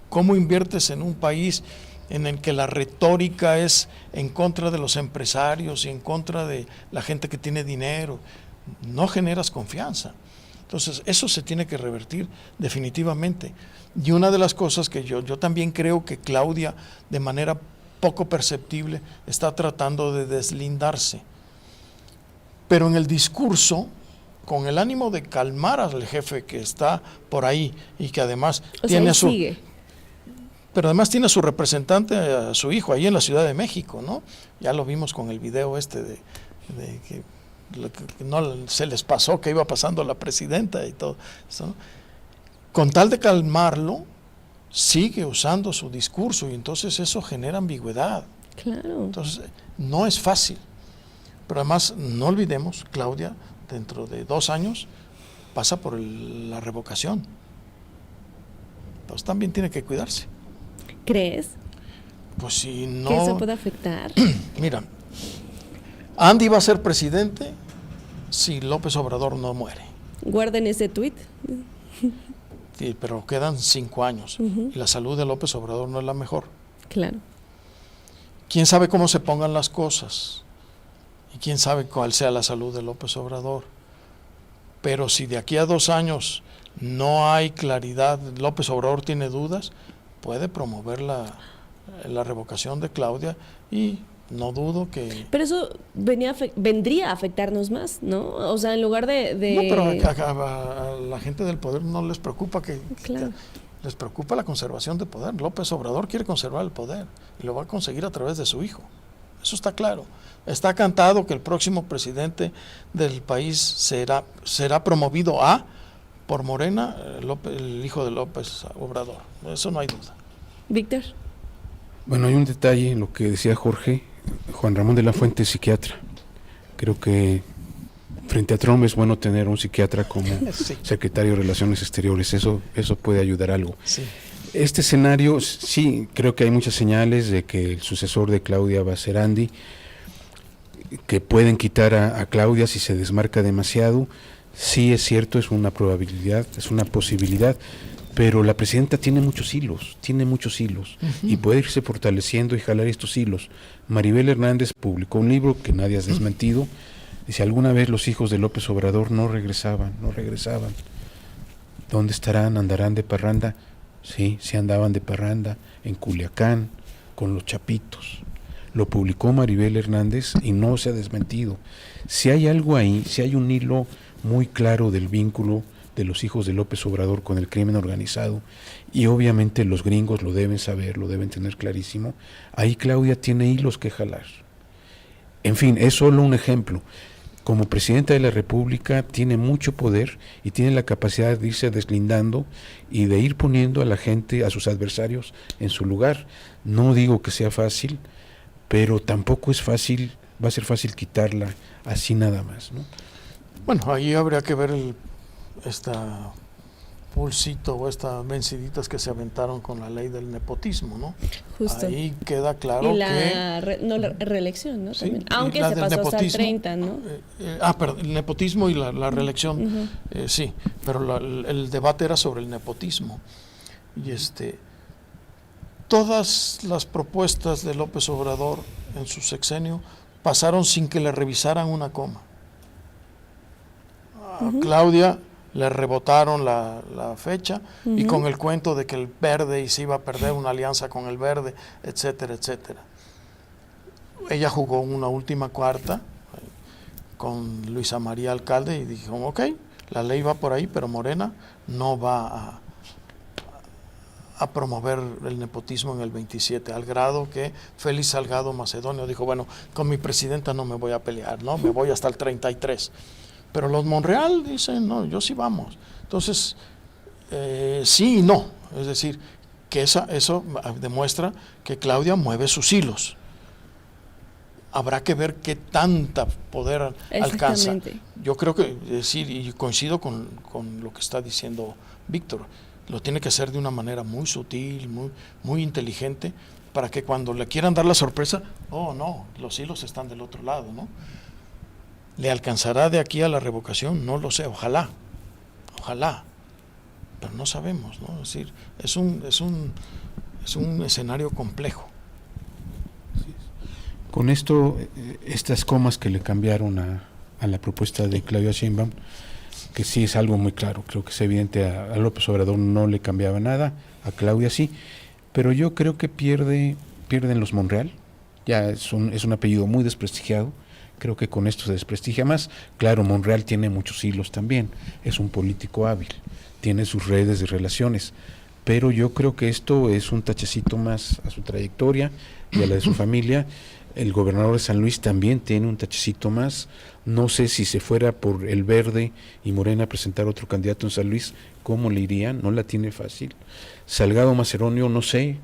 ¿cómo inviertes en un país en el que la retórica es en contra de los empresarios y en contra de la gente que tiene dinero? No generas confianza. Entonces, eso se tiene que revertir definitivamente. Y una de las cosas que yo también creo que Claudia, de manera poco perceptible, está tratando de deslindarse. Pero en el discurso, con el ánimo de calmar al jefe que está por ahí y que además tiene pero además tiene a su representante, a su hijo, ahí en la Ciudad de México, ¿no? Ya lo vimos con el video de que no se les pasó, que iba pasando la presidenta y todo eso, ¿no? Con tal de calmarlo, sigue usando su discurso y entonces eso genera ambigüedad. Claro. Entonces, no es fácil. Pero además, no olvidemos, Claudia, dentro de 2 años, pasa por la revocación. Entonces también tiene que cuidarse. ¿Crees? Pues si no... ¿Que eso puede afectar? Mira, Andy va a ser presidente si López Obrador no muere. Guarden ese tuit. Sí, pero quedan 5 años y la salud de López Obrador no es la mejor. Claro. ¿Quién sabe cómo se pongan las cosas? Y quién sabe cuál sea la salud de López Obrador. Pero si de aquí a 2 años no hay claridad, López Obrador tiene dudas, puede promover la revocación de Claudia y no dudo que... Pero eso vendría a afectarnos más, ¿no? O sea, en lugar de... No, pero a la gente del poder no les preocupa Claro. les preocupa la conservación de poder. López Obrador quiere conservar el poder y lo va a conseguir a través de su hijo. Eso está claro. Está cantado que el próximo presidente del país será promovido por Morena, el hijo de López Obrador. Eso no hay duda. Víctor. Bueno, hay un detalle en lo que decía Jorge. Juan Ramón de la Fuente es psiquiatra. Creo que frente a Trump es bueno tener un psiquiatra como Sí. secretario de Relaciones Exteriores. Eso puede ayudar algo. Sí. Este escenario, sí, creo que hay muchas señales de que el sucesor de Claudia va a ser Andy, que pueden quitar a Claudia si se desmarca demasiado. Sí, es cierto, es una probabilidad, es una posibilidad, pero la presidenta tiene muchos hilos, y puede irse fortaleciendo y jalar estos hilos. Maribel Hernández publicó un libro que nadie ha desmentido. Dice, alguna vez los hijos de López Obrador no regresaban. ¿Dónde estarán? ¿Andarán de parranda? Sí andaban de parranda, en Culiacán, con los chapitos. Lo publicó Maribel Hernández y no se ha desmentido. Si hay algo ahí, si hay un hilo muy claro del vínculo de los hijos de López Obrador con el crimen organizado, y obviamente los gringos lo deben saber, lo deben tener clarísimo, ahí Claudia tiene hilos que jalar. En fin, es solo un ejemplo. Como presidenta de la República tiene mucho poder y tiene la capacidad de irse deslindando y de ir poniendo a la gente, a sus adversarios, en su lugar. No digo que sea fácil, pero tampoco es fácil, va a ser fácil quitarla así nada más, ¿no? Bueno, ahí habría que ver esta pulsito o estas venciditas que se aventaron con la ley del nepotismo, ¿no? Justo. Ahí queda claro y la que... la reelección, ¿no? Sí, También. y Aunque la se del pasó hasta el nepotismo, 30, ¿no? Perdón, el nepotismo y la reelección, sí, pero el debate era sobre el nepotismo. Y todas las propuestas de López Obrador en su sexenio pasaron sin que le revisaran una coma. A Claudia le rebotaron la fecha y con el cuento de que el verde y se iba a perder una alianza con el verde, etcétera, etcétera. Ella jugó una última cuarta con Luisa María Alcalde y dijo, ok, la ley va por ahí, pero Morena no va a promover el nepotismo en el 27, al grado que Félix Salgado Macedonio dijo, bueno, con mi presidenta no me voy a pelear, ¿no? Me voy hasta el 33. Pero los Monreal dicen, no, yo sí vamos. Entonces, sí y no. Es decir, que eso demuestra que Claudia mueve sus hilos. Habrá que ver qué tanta poder alcanza. Yo creo que, decir, y coincido con lo que está diciendo Víctor, lo tiene que hacer de una manera muy sutil, muy inteligente, para que cuando le quieran dar la sorpresa, oh no, los hilos están del otro lado, ¿no? ¿Le alcanzará de aquí a la revocación? No lo sé, ojalá, pero no sabemos, ¿no? Es decir, es un escenario complejo. Con esto, estas comas que le cambiaron a la propuesta de Claudia Sheinbaum, que sí es algo muy claro, creo que es evidente, a López Obrador no le cambiaba nada, a Claudia sí, pero yo creo que pierden los Monreal, ya es un apellido muy desprestigiado. Creo que con esto se desprestigia más. Claro, Monreal tiene muchos hilos también, es un político hábil, tiene sus redes de relaciones, pero yo creo que esto es un tachecito más a su trayectoria y a la de su familia. El gobernador de San Luis también tiene un tachecito más. No sé si se fuera por el Verde y Morena a presentar otro candidato en San Luis, ¿cómo le irían? No la tiene fácil. Salgado Macedonio, no sé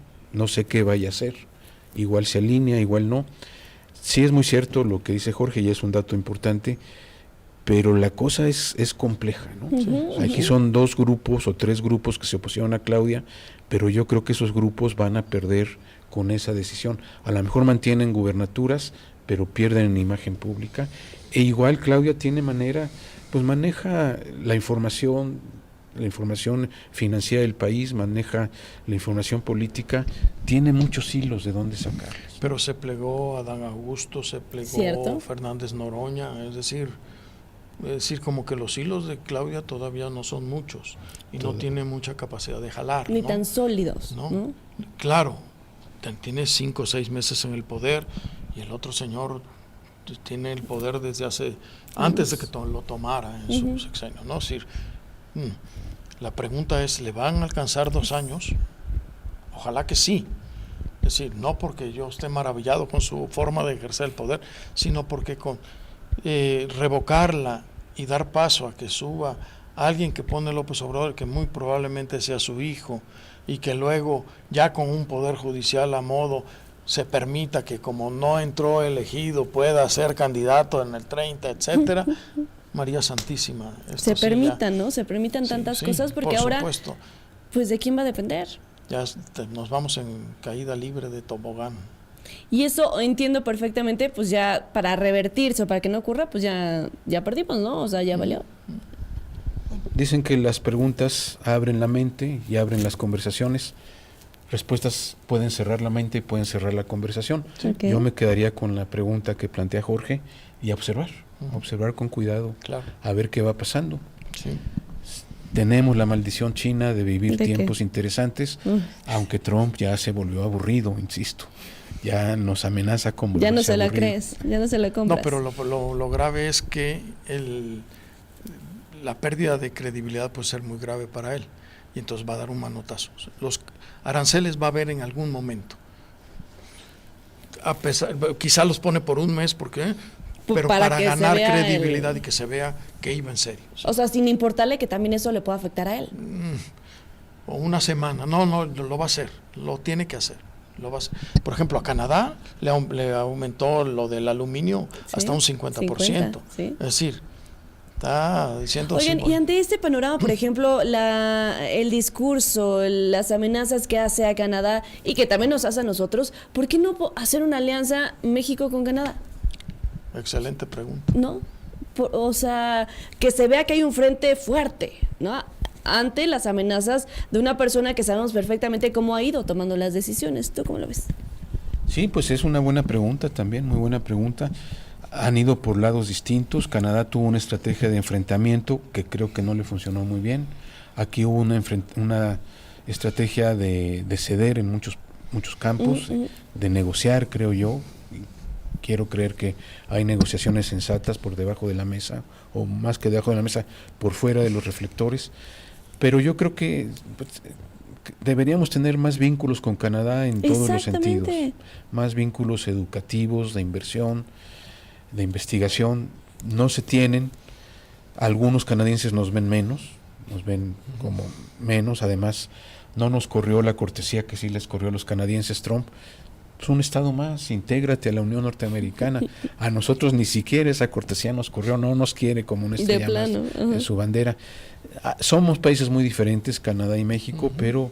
qué vaya a hacer. Igual se alinea, igual no. Sí es muy cierto lo que dice Jorge y es un dato importante, pero la cosa es compleja, ¿no? Aquí son 2 grupos o 3 grupos que se opusieron a Claudia, pero yo creo que esos grupos van a perder con esa decisión. A lo mejor mantienen gubernaturas, pero pierden en imagen pública E igual Claudia tiene manera, pues maneja la información financiera del país, maneja la información política, tiene muchos hilos de dónde sacarlos. Pero se plegó Adán Augusto, se plegó ¿Cierto? Fernández Noroña, es decir, como que los hilos de Claudia todavía no son muchos y no tiene mucha capacidad de jalar. Ni ¿no? tan sólidos, ¿No? ¿no? Claro, tiene 5 o 6 meses en el poder y el otro señor tiene el poder desde antes de que lo tomara en su sexenio, ¿no? Es decir, la pregunta es, ¿le van a alcanzar 2 años? Ojalá que sí. Es decir, no porque yo esté maravillado con su forma de ejercer el poder, sino porque con revocarla y dar paso a que suba alguien que pone López Obrador, que muy probablemente sea su hijo, y que luego ya con un poder judicial a modo se permita que como no entró elegido pueda ser candidato en el 30, etcétera. María Santísima. Se permitan, ¿no? Se permitan tantas cosas porque por ahora, supuesto, pues, ¿de quién va a depender? ya nos vamos en caída libre de tobogán. Y eso entiendo perfectamente, pues ya para revertirse o para que no ocurra, pues ya perdimos, ¿no? O sea, ya valió. Dicen que las preguntas abren la mente y abren las conversaciones. Respuestas pueden cerrar la mente y pueden cerrar la conversación. Okay. Yo me quedaría con la pregunta que plantea Jorge y observar con cuidado, Claro. a ver qué va pasando. Sí. Tenemos la maldición china de vivir ¿De qué? tiempos interesantes, aunque Trump ya se volvió aburrido, insisto. Ya nos amenaza con Ya no volverse se la aburrido. crees, ya no se la compras. No, pero lo grave es que la pérdida de credibilidad puede ser muy grave para él y entonces va a dar un manotazo. Los aranceles va a haber en algún momento. Quizá los pone por un mes, porque pero para que se ganar vea credibilidad y que se vea que iba en serio. O sea, sin importarle que también eso le pueda afectar a él. O una semana. No, lo va a hacer. Lo tiene que hacer. Lo va a hacer. Por ejemplo, a Canadá le aumentó lo del aluminio hasta un 50%. Sí. Es decir, está diciendo... Oigan, y ante este panorama, por ejemplo, el discurso, las amenazas que hace a Canadá y que también nos hace a nosotros, ¿por qué no hacer una alianza México con Canadá? Excelente pregunta. ¿No? O sea, que se vea que hay un frente fuerte, ¿no? Ante las amenazas de una persona que sabemos perfectamente cómo ha ido tomando las decisiones. ¿Tú cómo lo ves? Sí, pues es una buena pregunta también, muy buena pregunta. Han ido por lados distintos. Canadá tuvo una estrategia de enfrentamiento que creo que no le funcionó muy bien. Aquí hubo una estrategia de ceder en muchos campos, de negociar, creo yo. Quiero creer que hay negociaciones sensatas por debajo de la mesa, o más que debajo de la mesa, por fuera de los reflectores. Pero yo creo que deberíamos tener más vínculos con Canadá en todos los sentidos. Más vínculos educativos, de inversión, de investigación. No se tienen. Algunos canadienses nos ven como menos. Además, no nos corrió la cortesía que sí les corrió a los canadienses Trump. Es un estado más, intégrate a la Unión Norteamericana. A nosotros ni siquiera esa cortesía nos corrió, no nos quiere como una estrella más en su bandera. Somos países muy diferentes, Canadá y México, pero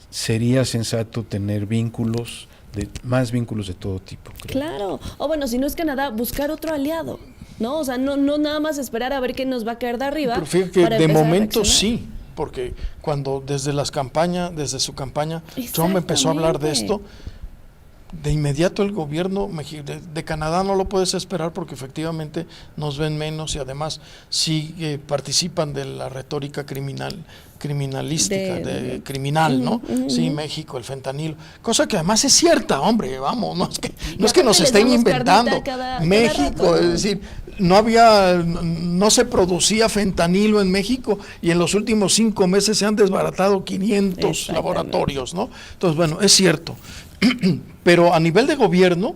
sería sensato tener más vínculos de todo tipo. Creo. Claro. O bueno, si no es Canadá, buscar otro aliado, ¿no? O sea, no nada más esperar a ver qué nos va a caer de arriba. Pero fíjate que de momento sí, porque cuando desde su campaña, Trump empezó a hablar de esto, de inmediato el gobierno de Canadá no lo puedes esperar porque efectivamente nos ven menos y además sí participan de la retórica criminalística, criminal, ¿no? Sí, México, el fentanilo, cosa que además es cierta, hombre, vamos, no es que nos estén inventando. México, cada rato, ¿no? Es decir, no se producía fentanilo en México y en los últimos 5 meses se han desbaratado 500 laboratorios, ¿no? Entonces, bueno, es cierto. Pero a nivel de gobierno,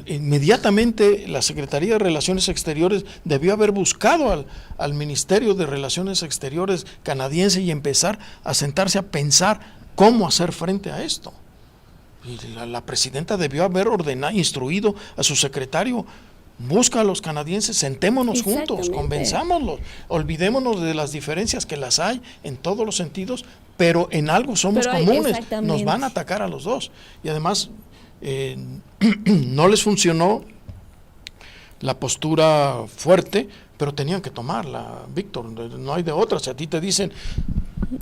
inmediatamente la Secretaría de Relaciones Exteriores debió haber buscado al Ministerio de Relaciones Exteriores canadiense y empezar a sentarse a pensar cómo hacer frente a esto. Y la presidenta debió haber instruido a su secretario: busca a los canadienses, sentémonos juntos, convenzámoslos, olvidémonos de las diferencias que las hay en todos los sentidos, pero en algo somos comunes, nos van a atacar a los dos. Y además no les funcionó la postura fuerte, pero tenían que tomarla, Víctor, no hay de otra. Si a ti te dicen,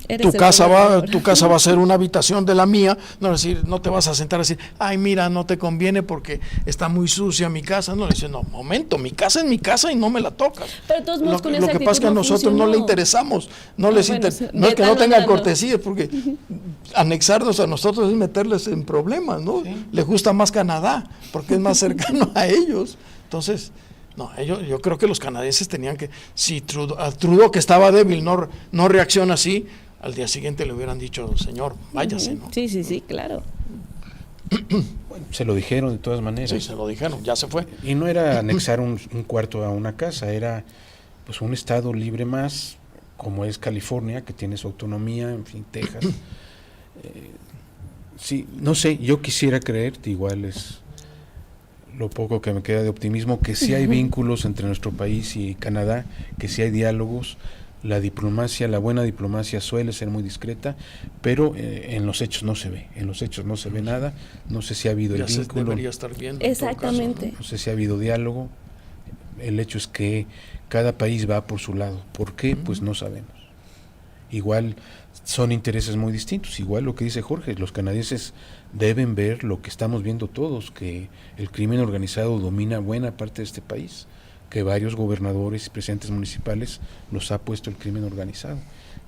Eres tu el casa gobernador. va a ser una habitación de la mía, no te vas a sentar a decir, ay, mira, no te conviene porque está muy sucia mi casa. No, le dice, no, momento, mi casa es mi casa y no me la tocas. Pero de todos modos, con esa Lo que pasa es que a actitud no nosotros no le funcionó. interesamos, no Ah, les bueno, no es que de no tal tengan manera no. cortesía, porque anexarnos a nosotros es meterles en problemas, ¿no? Les gusta más Canadá, porque es más cercano a ellos. Entonces, no, yo creo que los canadienses tenían que, si Trudeau que estaba débil no reacciona así, al día siguiente le hubieran dicho, señor, váyase, ¿no? Sí, claro. Bueno, se lo dijeron de todas maneras. Sí, se lo dijeron, ya se fue. Y no era anexar un cuarto a una casa, era pues un estado libre más, como es California, que tiene su autonomía, en fin, Texas. Sí, no sé, yo quisiera creer, igual es lo poco que me queda de optimismo, que sí hay vínculos entre nuestro país y Canadá, que sí hay diálogos. La diplomacia, la buena diplomacia suele ser muy discreta, pero en los hechos no se ve nada. No sé si ha habido el Ya se vínculo, debería estar viendo. en todo caso, ¿no? Exactamente. no sé si ha habido diálogo. El hecho es que cada país va por su lado. ¿Por qué? Pues no sabemos. Igual son intereses muy distintos. Igual lo que dice Jorge, los canadienses deben ver lo que estamos viendo todos, que el crimen organizado domina buena parte de este país, que varios gobernadores y presidentes municipales los ha puesto el crimen organizado.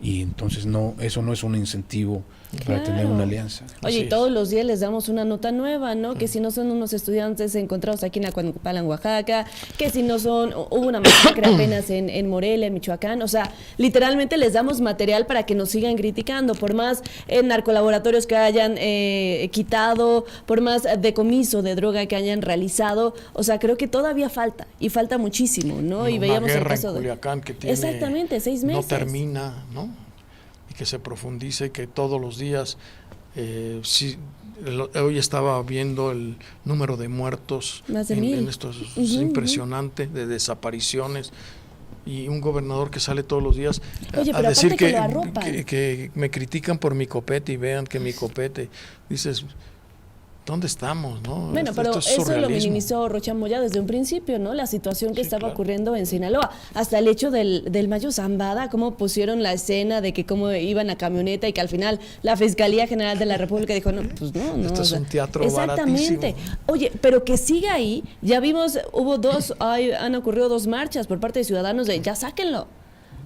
Y entonces eso no es un incentivo para tener una alianza. Oye, Así y es. todos los días les damos una nota nueva, ¿no? Que si no son unos estudiantes encontrados aquí en Acuanpalan, Oaxaca, que si no son, hubo una masacre apenas en Morelia, en Michoacán, o sea, literalmente les damos material para que nos sigan criticando, por más narcolaboratorios que hayan quitado, por más decomiso de droga que hayan realizado, o sea, creo que todavía falta, y falta muchísimo, ¿no? Y Una veíamos el guerra caso en de... Culiacán que tiene, Exactamente, 6 meses. no termina, ¿no? Y que se profundice, que todos los días, hoy estaba viendo el número de muertos Más de 1000. en esto es impresionante, de desapariciones, y un gobernador que sale todos los días Oye, a pero decir aparte que lo arropan. que me critican por mi copete y vean que mi copete, dices, ¿dónde estamos, no? Bueno, pero Esto es eso lo surrealismo. minimizó Rocha Moya desde un principio, ¿no? La situación que Sí, estaba claro. ocurriendo en Sinaloa. Hasta el hecho del Mayo Zambada, cómo pusieron la escena de que cómo iban a camioneta y que al final la Fiscalía General de la República dijo, no, pues no. Esto o es sea, un teatro exactamente. baratísimo. Oye, pero que siga ahí. Ya vimos, han ocurrido 2 marchas por parte de ciudadanos de ya sáquenlo,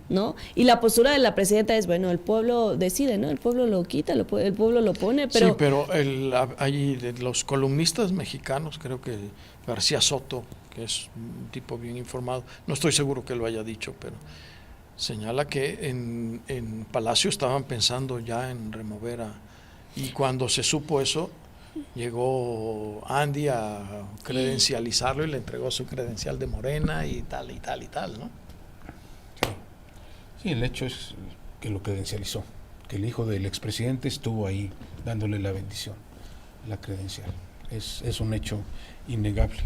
¿no? Y la postura de la presidenta es, bueno, el pueblo decide, ¿no? El pueblo lo quita, el pueblo lo pone, pero... Sí, pero hay de los columnistas mexicanos, creo que García Soto, que es un tipo bien informado, no estoy seguro que lo haya dicho, pero señala que en Palacio estaban pensando ya en remover y cuando se supo eso, llegó Andy a credencializarlo y le entregó su credencial de Morena y tal, ¿no? Sí, el hecho es que lo credencializó, que el hijo del expresidente estuvo ahí dándole la bendición, la credencial. Es un hecho innegable.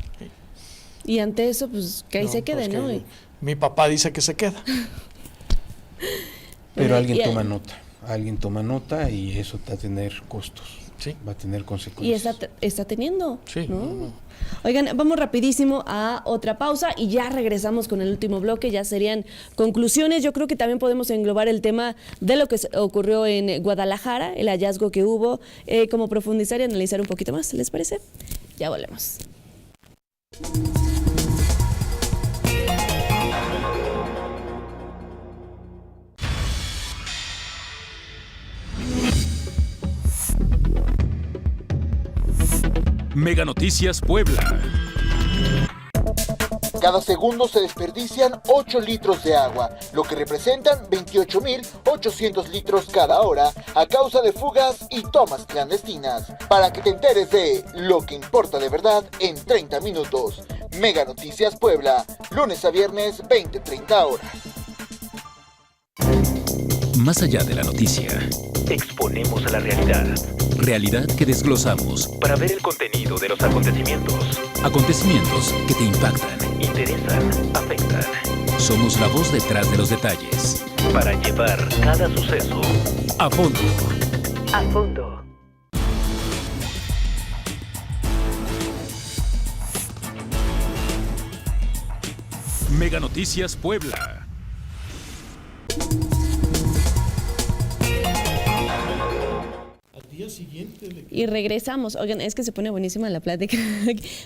Y ante eso, pues que ahí No, se quede, pues ¿no? que mi papá dice que se queda. Pero Bueno, alguien y- toma nota y eso va a tener costos, Sí. va a tener Y consecuencias. está teniendo. Sí, ¿no? no. Oigan, vamos rapidísimo a otra pausa y ya regresamos con el último bloque, ya serían conclusiones. Yo creo que también podemos englobar el tema de lo que ocurrió en Guadalajara, el hallazgo que hubo, como profundizar y analizar un poquito más, ¿les parece? Ya volvemos. Mega Noticias Puebla. Cada segundo se desperdician 8 litros de agua, lo que representan 28.800 litros cada hora a causa de fugas y tomas clandestinas. Para que te enteres de lo que importa de verdad en 30 minutos. Mega Noticias Puebla, lunes a viernes 20-30 horas. Más allá de la noticia, Exponemos a la realidad realidad que desglosamos, para ver el contenido de los acontecimientos. acontecimientos que te impactan. Interesan, afectan. Somos la voz detrás de los detalles. Para llevar cada suceso A fondo. a fondo. Mega Noticias Puebla. Al día siguiente Y regresamos. Oigan, es que se pone buenísima la plática.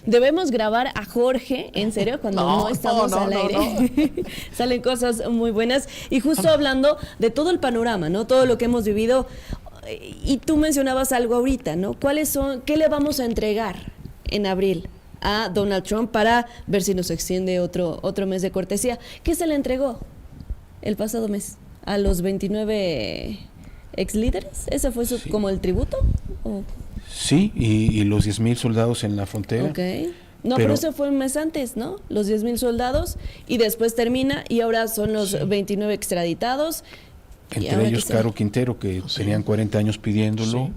Debemos grabar a Jorge, en serio, cuando no estamos al aire. Salen cosas muy buenas. Y justo hablando de todo el panorama, ¿no? Todo lo que hemos vivido. Y tú mencionabas algo ahorita, ¿no? ¿Qué le vamos a entregar en abril a Donald Trump para ver si nos extiende otro mes de cortesía? ¿Qué se le entregó el pasado mes a los 29 ex líderes? ¿Ese fue como el tributo? ¿O? Sí, y los 10,000 soldados en la frontera. Ok. No, pero eso fue un mes antes, ¿no? Los 10,000 soldados y después termina y ahora son los 29 extraditados. Entre ellos Caro Quintero, que tenían 40 años pidiéndolo,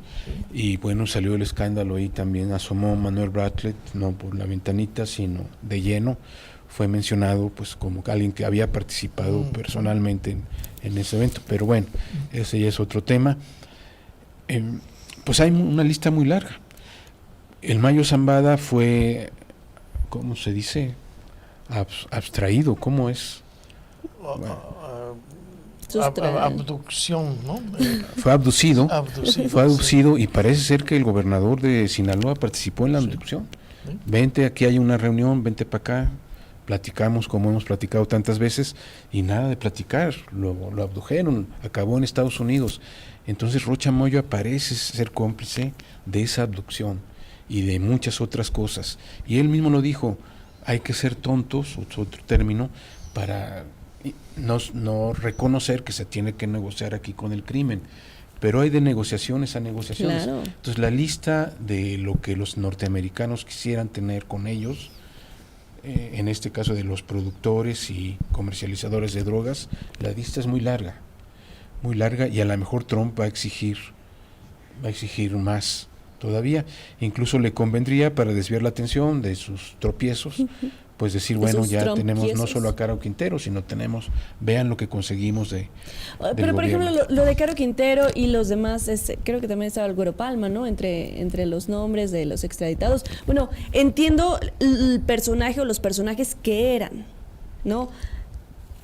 y bueno, salió el escándalo ahí también, asomó Manuel Bartlett, no por la ventanita, sino de lleno, fue mencionado pues como alguien que había participado personalmente en ese evento, pero bueno, ese ya es otro tema. Pues hay una lista muy larga. El Mayo Zambada fue, ¿cómo se dice? Abstraído, ¿cómo es? Abducción, ¿no? Fue abducido y parece ser que el gobernador de Sinaloa participó en la abducción. Vente, aquí hay una reunión, vente para acá, platicamos como hemos platicado tantas veces, y nada de platicar, lo abdujeron, acabó en Estados Unidos. Entonces Rocha Moya parece ser cómplice de esa abducción y de muchas otras cosas. Y él mismo lo dijo, hay que ser tontos, otro término, para no reconocer que se tiene que negociar aquí con el crimen, pero hay de negociaciones a negociaciones. Claro. Entonces la lista de lo que los norteamericanos quisieran tener con ellos, en este caso de los productores y comercializadores de drogas, la lista es muy larga, y a lo mejor Trump va a exigir más todavía, incluso le convendría, para desviar la atención de sus tropiezos, pues decir, bueno, ya tenemos no solo a Caro Quintero, sino vean lo que conseguimos Pero por ejemplo, lo de Caro Quintero y los demás, creo que también estaba el Güero Palma, ¿no? Entre los nombres de los extraditados. Bueno, entiendo el personaje o los personajes que eran, ¿no?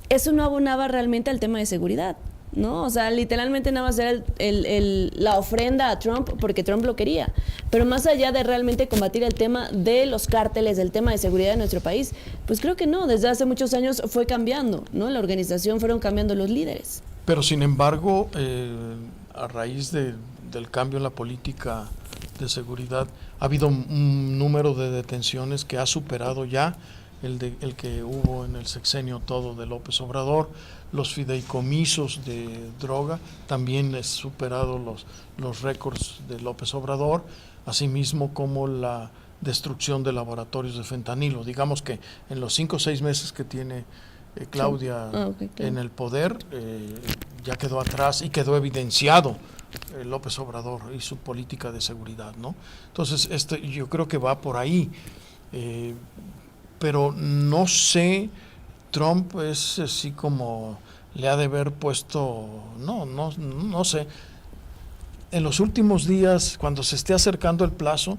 Eso no abonaba realmente al tema de seguridad, ¿no? O sea, literalmente nada más era la ofrenda a Trump porque Trump lo quería. Pero más allá de realmente combatir el tema de los cárteles, del tema de seguridad de nuestro país, pues creo que no. Desde hace muchos años fue cambiando, ¿no? La organización fueron cambiando los líderes. Pero sin embargo, a raíz del cambio en la política de seguridad, ha habido un número de detenciones que ha superado ya el que hubo en el sexenio todo de López Obrador. Los fideicomisos de droga también han superado los récords de López Obrador, asimismo como la destrucción de laboratorios de fentanilo. Digamos que en los 5 o 6 meses que tiene Claudia en el poder, ya quedó atrás y quedó evidenciado López Obrador y su política de seguridad, ¿no? Entonces, yo creo que va por ahí, pero no sé, Trump es así como le ha de haber puesto, no sé. En los últimos días, cuando se esté acercando el plazo,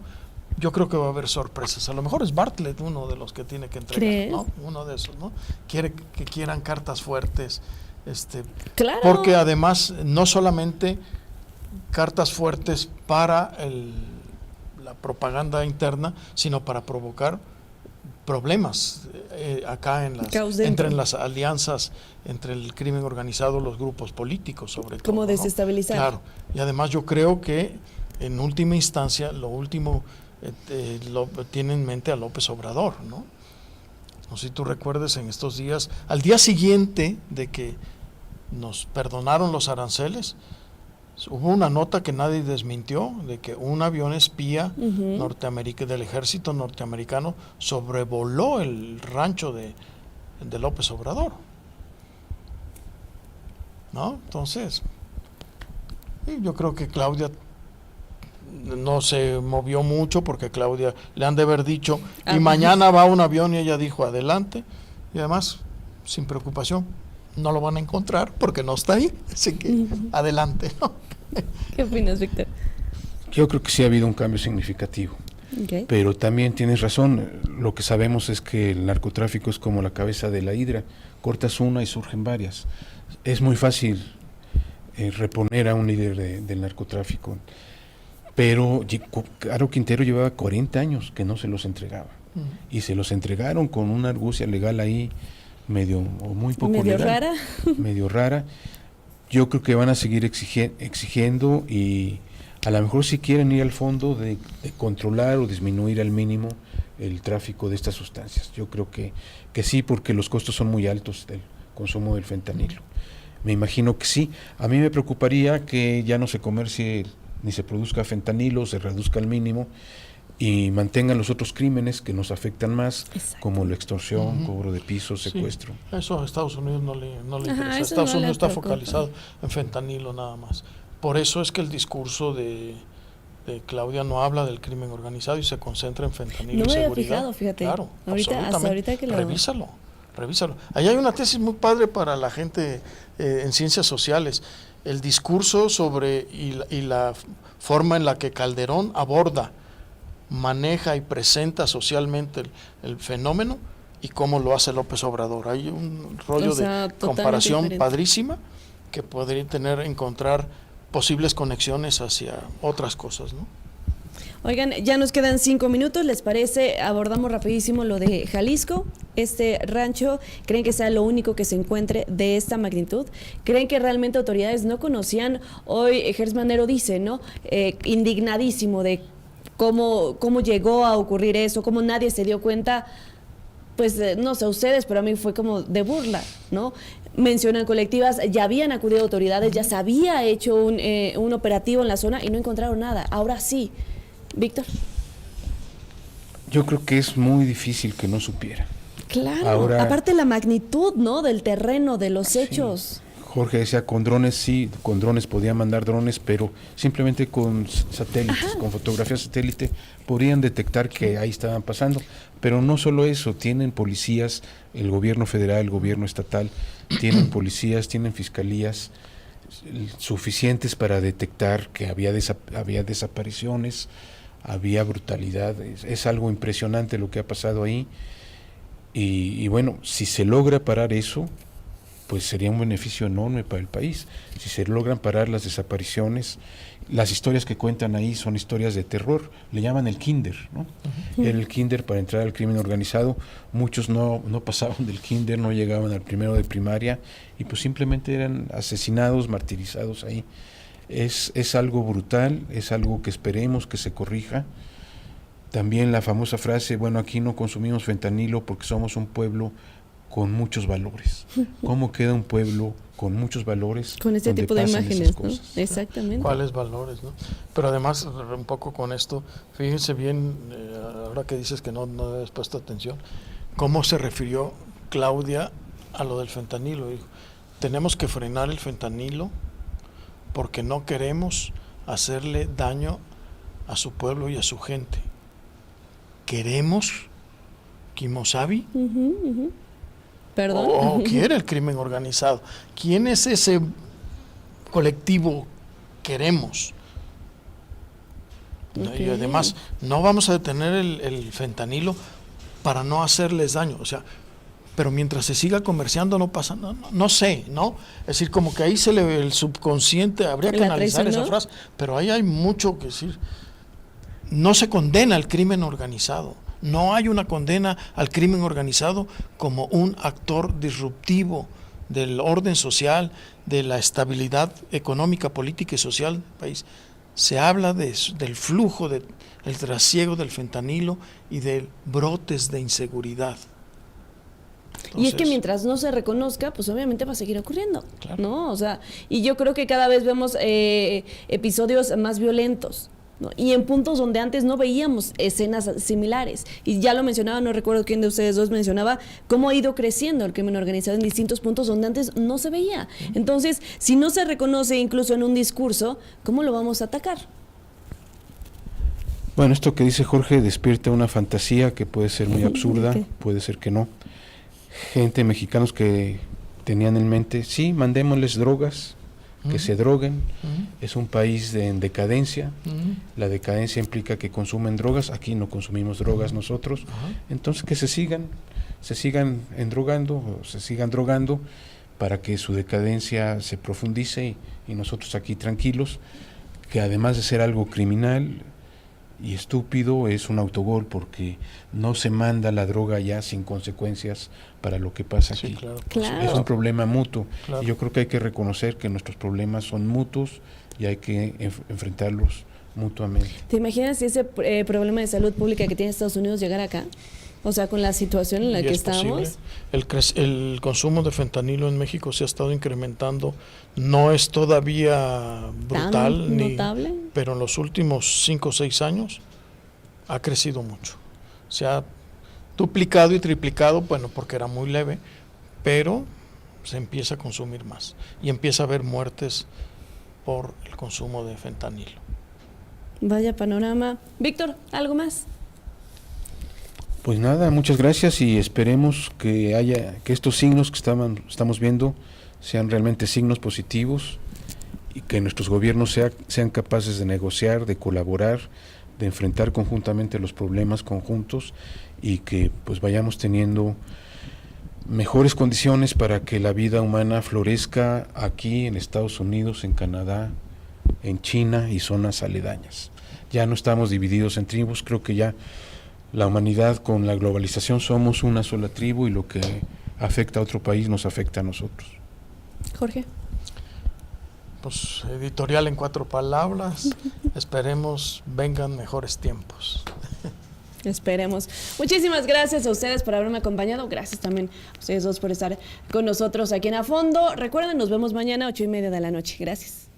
yo creo que va a haber sorpresas. A lo mejor es Bartlett uno de los que tiene que entregar, ¿crees? ¿no? Uno de esos, ¿no? Quieran cartas fuertes, Claro. porque además no solamente cartas fuertes para la propaganda interna, sino para provocar problemas acá entre las alianzas entre el crimen organizado, los grupos políticos, sobre todo. Como desestabilizar. Claro, y además yo creo que en última instancia lo último lo tiene en mente a López Obrador, ¿no? No sé si tú recuerdes en estos días, al día siguiente de que nos perdonaron los aranceles, hubo una nota que nadie desmintió de que un avión espía del ejército norteamericano sobrevoló el rancho de López Obrador, ¿no? Entonces, yo creo que Claudia no se movió mucho, porque Claudia le han de haber dicho y mañana va un avión, y ella dijo adelante, y además sin preocupación, no lo van a encontrar porque no está ahí, así que adelante, ¿no? ¿Qué opinas, Víctor? Yo creo que sí ha habido un cambio significativo. Ok. Pero también tienes razón, lo que sabemos es que el narcotráfico es como la cabeza de la hidra, cortas una y surgen varias. Es muy fácil reponer a un líder del narcotráfico, pero Caro Quintero llevaba 40 años que no se los entregaba, y se los entregaron con una argucia legal ahí medio o muy poco medio legal, rara. medio rara. Yo creo que van a seguir exigiendo, y a lo mejor si quieren ir al fondo de controlar o disminuir al mínimo el tráfico de estas sustancias. Yo creo que sí, porque los costos son muy altos del consumo del fentanilo. Me imagino que sí. A mí me preocuparía que ya no se comercie ni se produzca fentanilo, se reduzca al mínimo y mantengan los otros crímenes que nos afectan más, Exacto. como la extorsión, cobro de piso, secuestro. Sí, eso a Estados Unidos no le interesa. eso Estados no le Unidos está preocupa. focalizado en fentanilo nada más. Por eso es que el discurso de Claudia no habla del crimen organizado y se concentra en fentanilo No y me había seguridad. fijado, fíjate. Claro, Hasta ahorita que lo... Revísalo. Ahí hay una tesis muy padre para la gente en ciencias sociales. El discurso sobre y la forma en la que Calderón aborda, maneja y presenta socialmente el fenómeno y cómo lo hace López Obrador. Hay un rollo de totalmente comparación diferente. padrísima que podría encontrar posibles conexiones hacia otras cosas, ¿no? Oigan, ya nos quedan 5 minutos, ¿les parece? Abordamos rapidísimo lo de Jalisco. Este rancho, ¿creen que sea lo único que se encuentre de esta magnitud? ¿Creen que realmente autoridades no conocían? Hoy Gers Manero dice, ¿no? Indignadísimo de cómo llegó a ocurrir eso, cómo nadie se dio cuenta. Pues no sé ustedes, pero a mí fue como de burla, ¿no? Mencionan colectivas, ya habían acudido autoridades, ya se había hecho un operativo en la zona y no encontraron nada. Ahora sí. Víctor. Yo creo que es muy difícil que no supiera. Claro, Ahora, aparte la magnitud, ¿no? Del terreno, de los hechos. Jorge decía, con drones sí, con drones podían mandar drones, pero simplemente con satélites, con fotografía satélite, podrían detectar que ahí estaban pasando. Pero no solo eso, tienen policías, el gobierno federal, el gobierno estatal, tienen policías, tienen fiscalías suficientes para detectar que había desapariciones, había brutalidad. Es algo impresionante lo que ha pasado ahí. Y bueno, si se logra parar eso, pues sería un beneficio enorme para el país. Si se logran parar las desapariciones, las historias que cuentan ahí son historias de terror, le llaman el kinder, ¿no? Era el kinder para entrar al crimen organizado. Muchos no pasaban del kinder, no llegaban al primero de primaria y pues simplemente eran asesinados, martirizados ahí. Es algo brutal, es algo que esperemos que se corrija. También la famosa frase, bueno, aquí no consumimos fentanilo porque somos un pueblo con muchos valores. ¿Cómo queda un pueblo con muchos valores? Con este donde tipo de pasan imágenes, esas ¿no? cosas? Exactamente. ¿Cuáles valores, no? Pero además, un poco con esto, fíjense bien, ahora que dices que no habías puesto atención, cómo se refirió Claudia a lo del fentanilo. Dijo, tenemos que frenar el fentanilo porque no queremos hacerle daño a su pueblo y a su gente. ¿Queremos Kimosabi? Perdón. ¿O quiere el crimen organizado? ¿Quién es ese colectivo queremos? Okay. Y además, no vamos a detener el fentanilo para no hacerles daño. O sea, pero mientras se siga comerciando no pasa nada. No sé, ¿no? Es decir, como que ahí el subconsciente, habría que analizar esa frase, pero ahí hay mucho que decir. No se condena al crimen organizado. No hay una condena al crimen organizado como un actor disruptivo del orden social, de la estabilidad económica, política y social del país. Se habla del flujo, del trasiego del fentanilo y de brotes de inseguridad. Entonces, y es que mientras no se reconozca, pues obviamente va a seguir ocurriendo, claro. ¿no? O sea, y yo creo que cada vez vemos episodios más violentos, ¿no? Y en puntos donde antes no veíamos escenas similares. Y ya lo mencionaba, no recuerdo quién de ustedes dos mencionaba, cómo ha ido creciendo el crimen organizado en distintos puntos donde antes no se veía. Entonces, si no se reconoce incluso en un discurso, ¿cómo lo vamos a atacar? Bueno, esto que dice Jorge despierta una fantasía que puede ser muy absurda, Okay. puede ser que no. Gente, mexicanos que tenían en mente, sí, mandémosles drogas, que se droguen. Es un país en decadencia. La decadencia implica que consumen drogas. Aquí no consumimos drogas nosotros. Entonces que se sigan endrogando, o se sigan drogando para que su decadencia se profundice y nosotros aquí tranquilos, que además de ser algo criminal y estúpido, es un autogol porque no se manda la droga ya sin consecuencias para lo que pasa aquí. Claro. Es un problema mutuo. Claro. Y yo creo que hay que reconocer que nuestros problemas son mutuos y hay que enfrentarlos mutuamente. ¿Te imaginas si ese problema de salud pública que tiene Estados Unidos llegara acá? O sea, con la situación en la Y que es estamos. posible. El consumo de fentanilo en México se ha estado incrementando. No es todavía brutal, ¿Tan notable? pero en los últimos 5 o 6 años ha crecido mucho. Se ha duplicado y triplicado, bueno, porque era muy leve, pero se empieza a consumir más y empieza a haber muertes por el consumo de fentanilo. Vaya panorama. Víctor, ¿algo más? Pues nada, muchas gracias y esperemos que estos signos que estamos viendo sean realmente signos positivos y que nuestros gobiernos sean capaces de negociar, de colaborar, de enfrentar conjuntamente los problemas conjuntos y que pues vayamos teniendo mejores condiciones para que la vida humana florezca aquí en Estados Unidos, en Canadá, en China y zonas aledañas. Ya no estamos divididos en tribus, creo que ya la humanidad con la globalización somos una sola tribu y lo que afecta a otro país nos afecta a nosotros. Jorge. Pues editorial en 4 palabras, esperemos vengan mejores tiempos. Esperemos. Muchísimas gracias a ustedes por haberme acompañado. Gracias también a ustedes dos por estar con nosotros aquí en A Fondo. Recuerden, nos vemos mañana 8:30 de la noche. Gracias.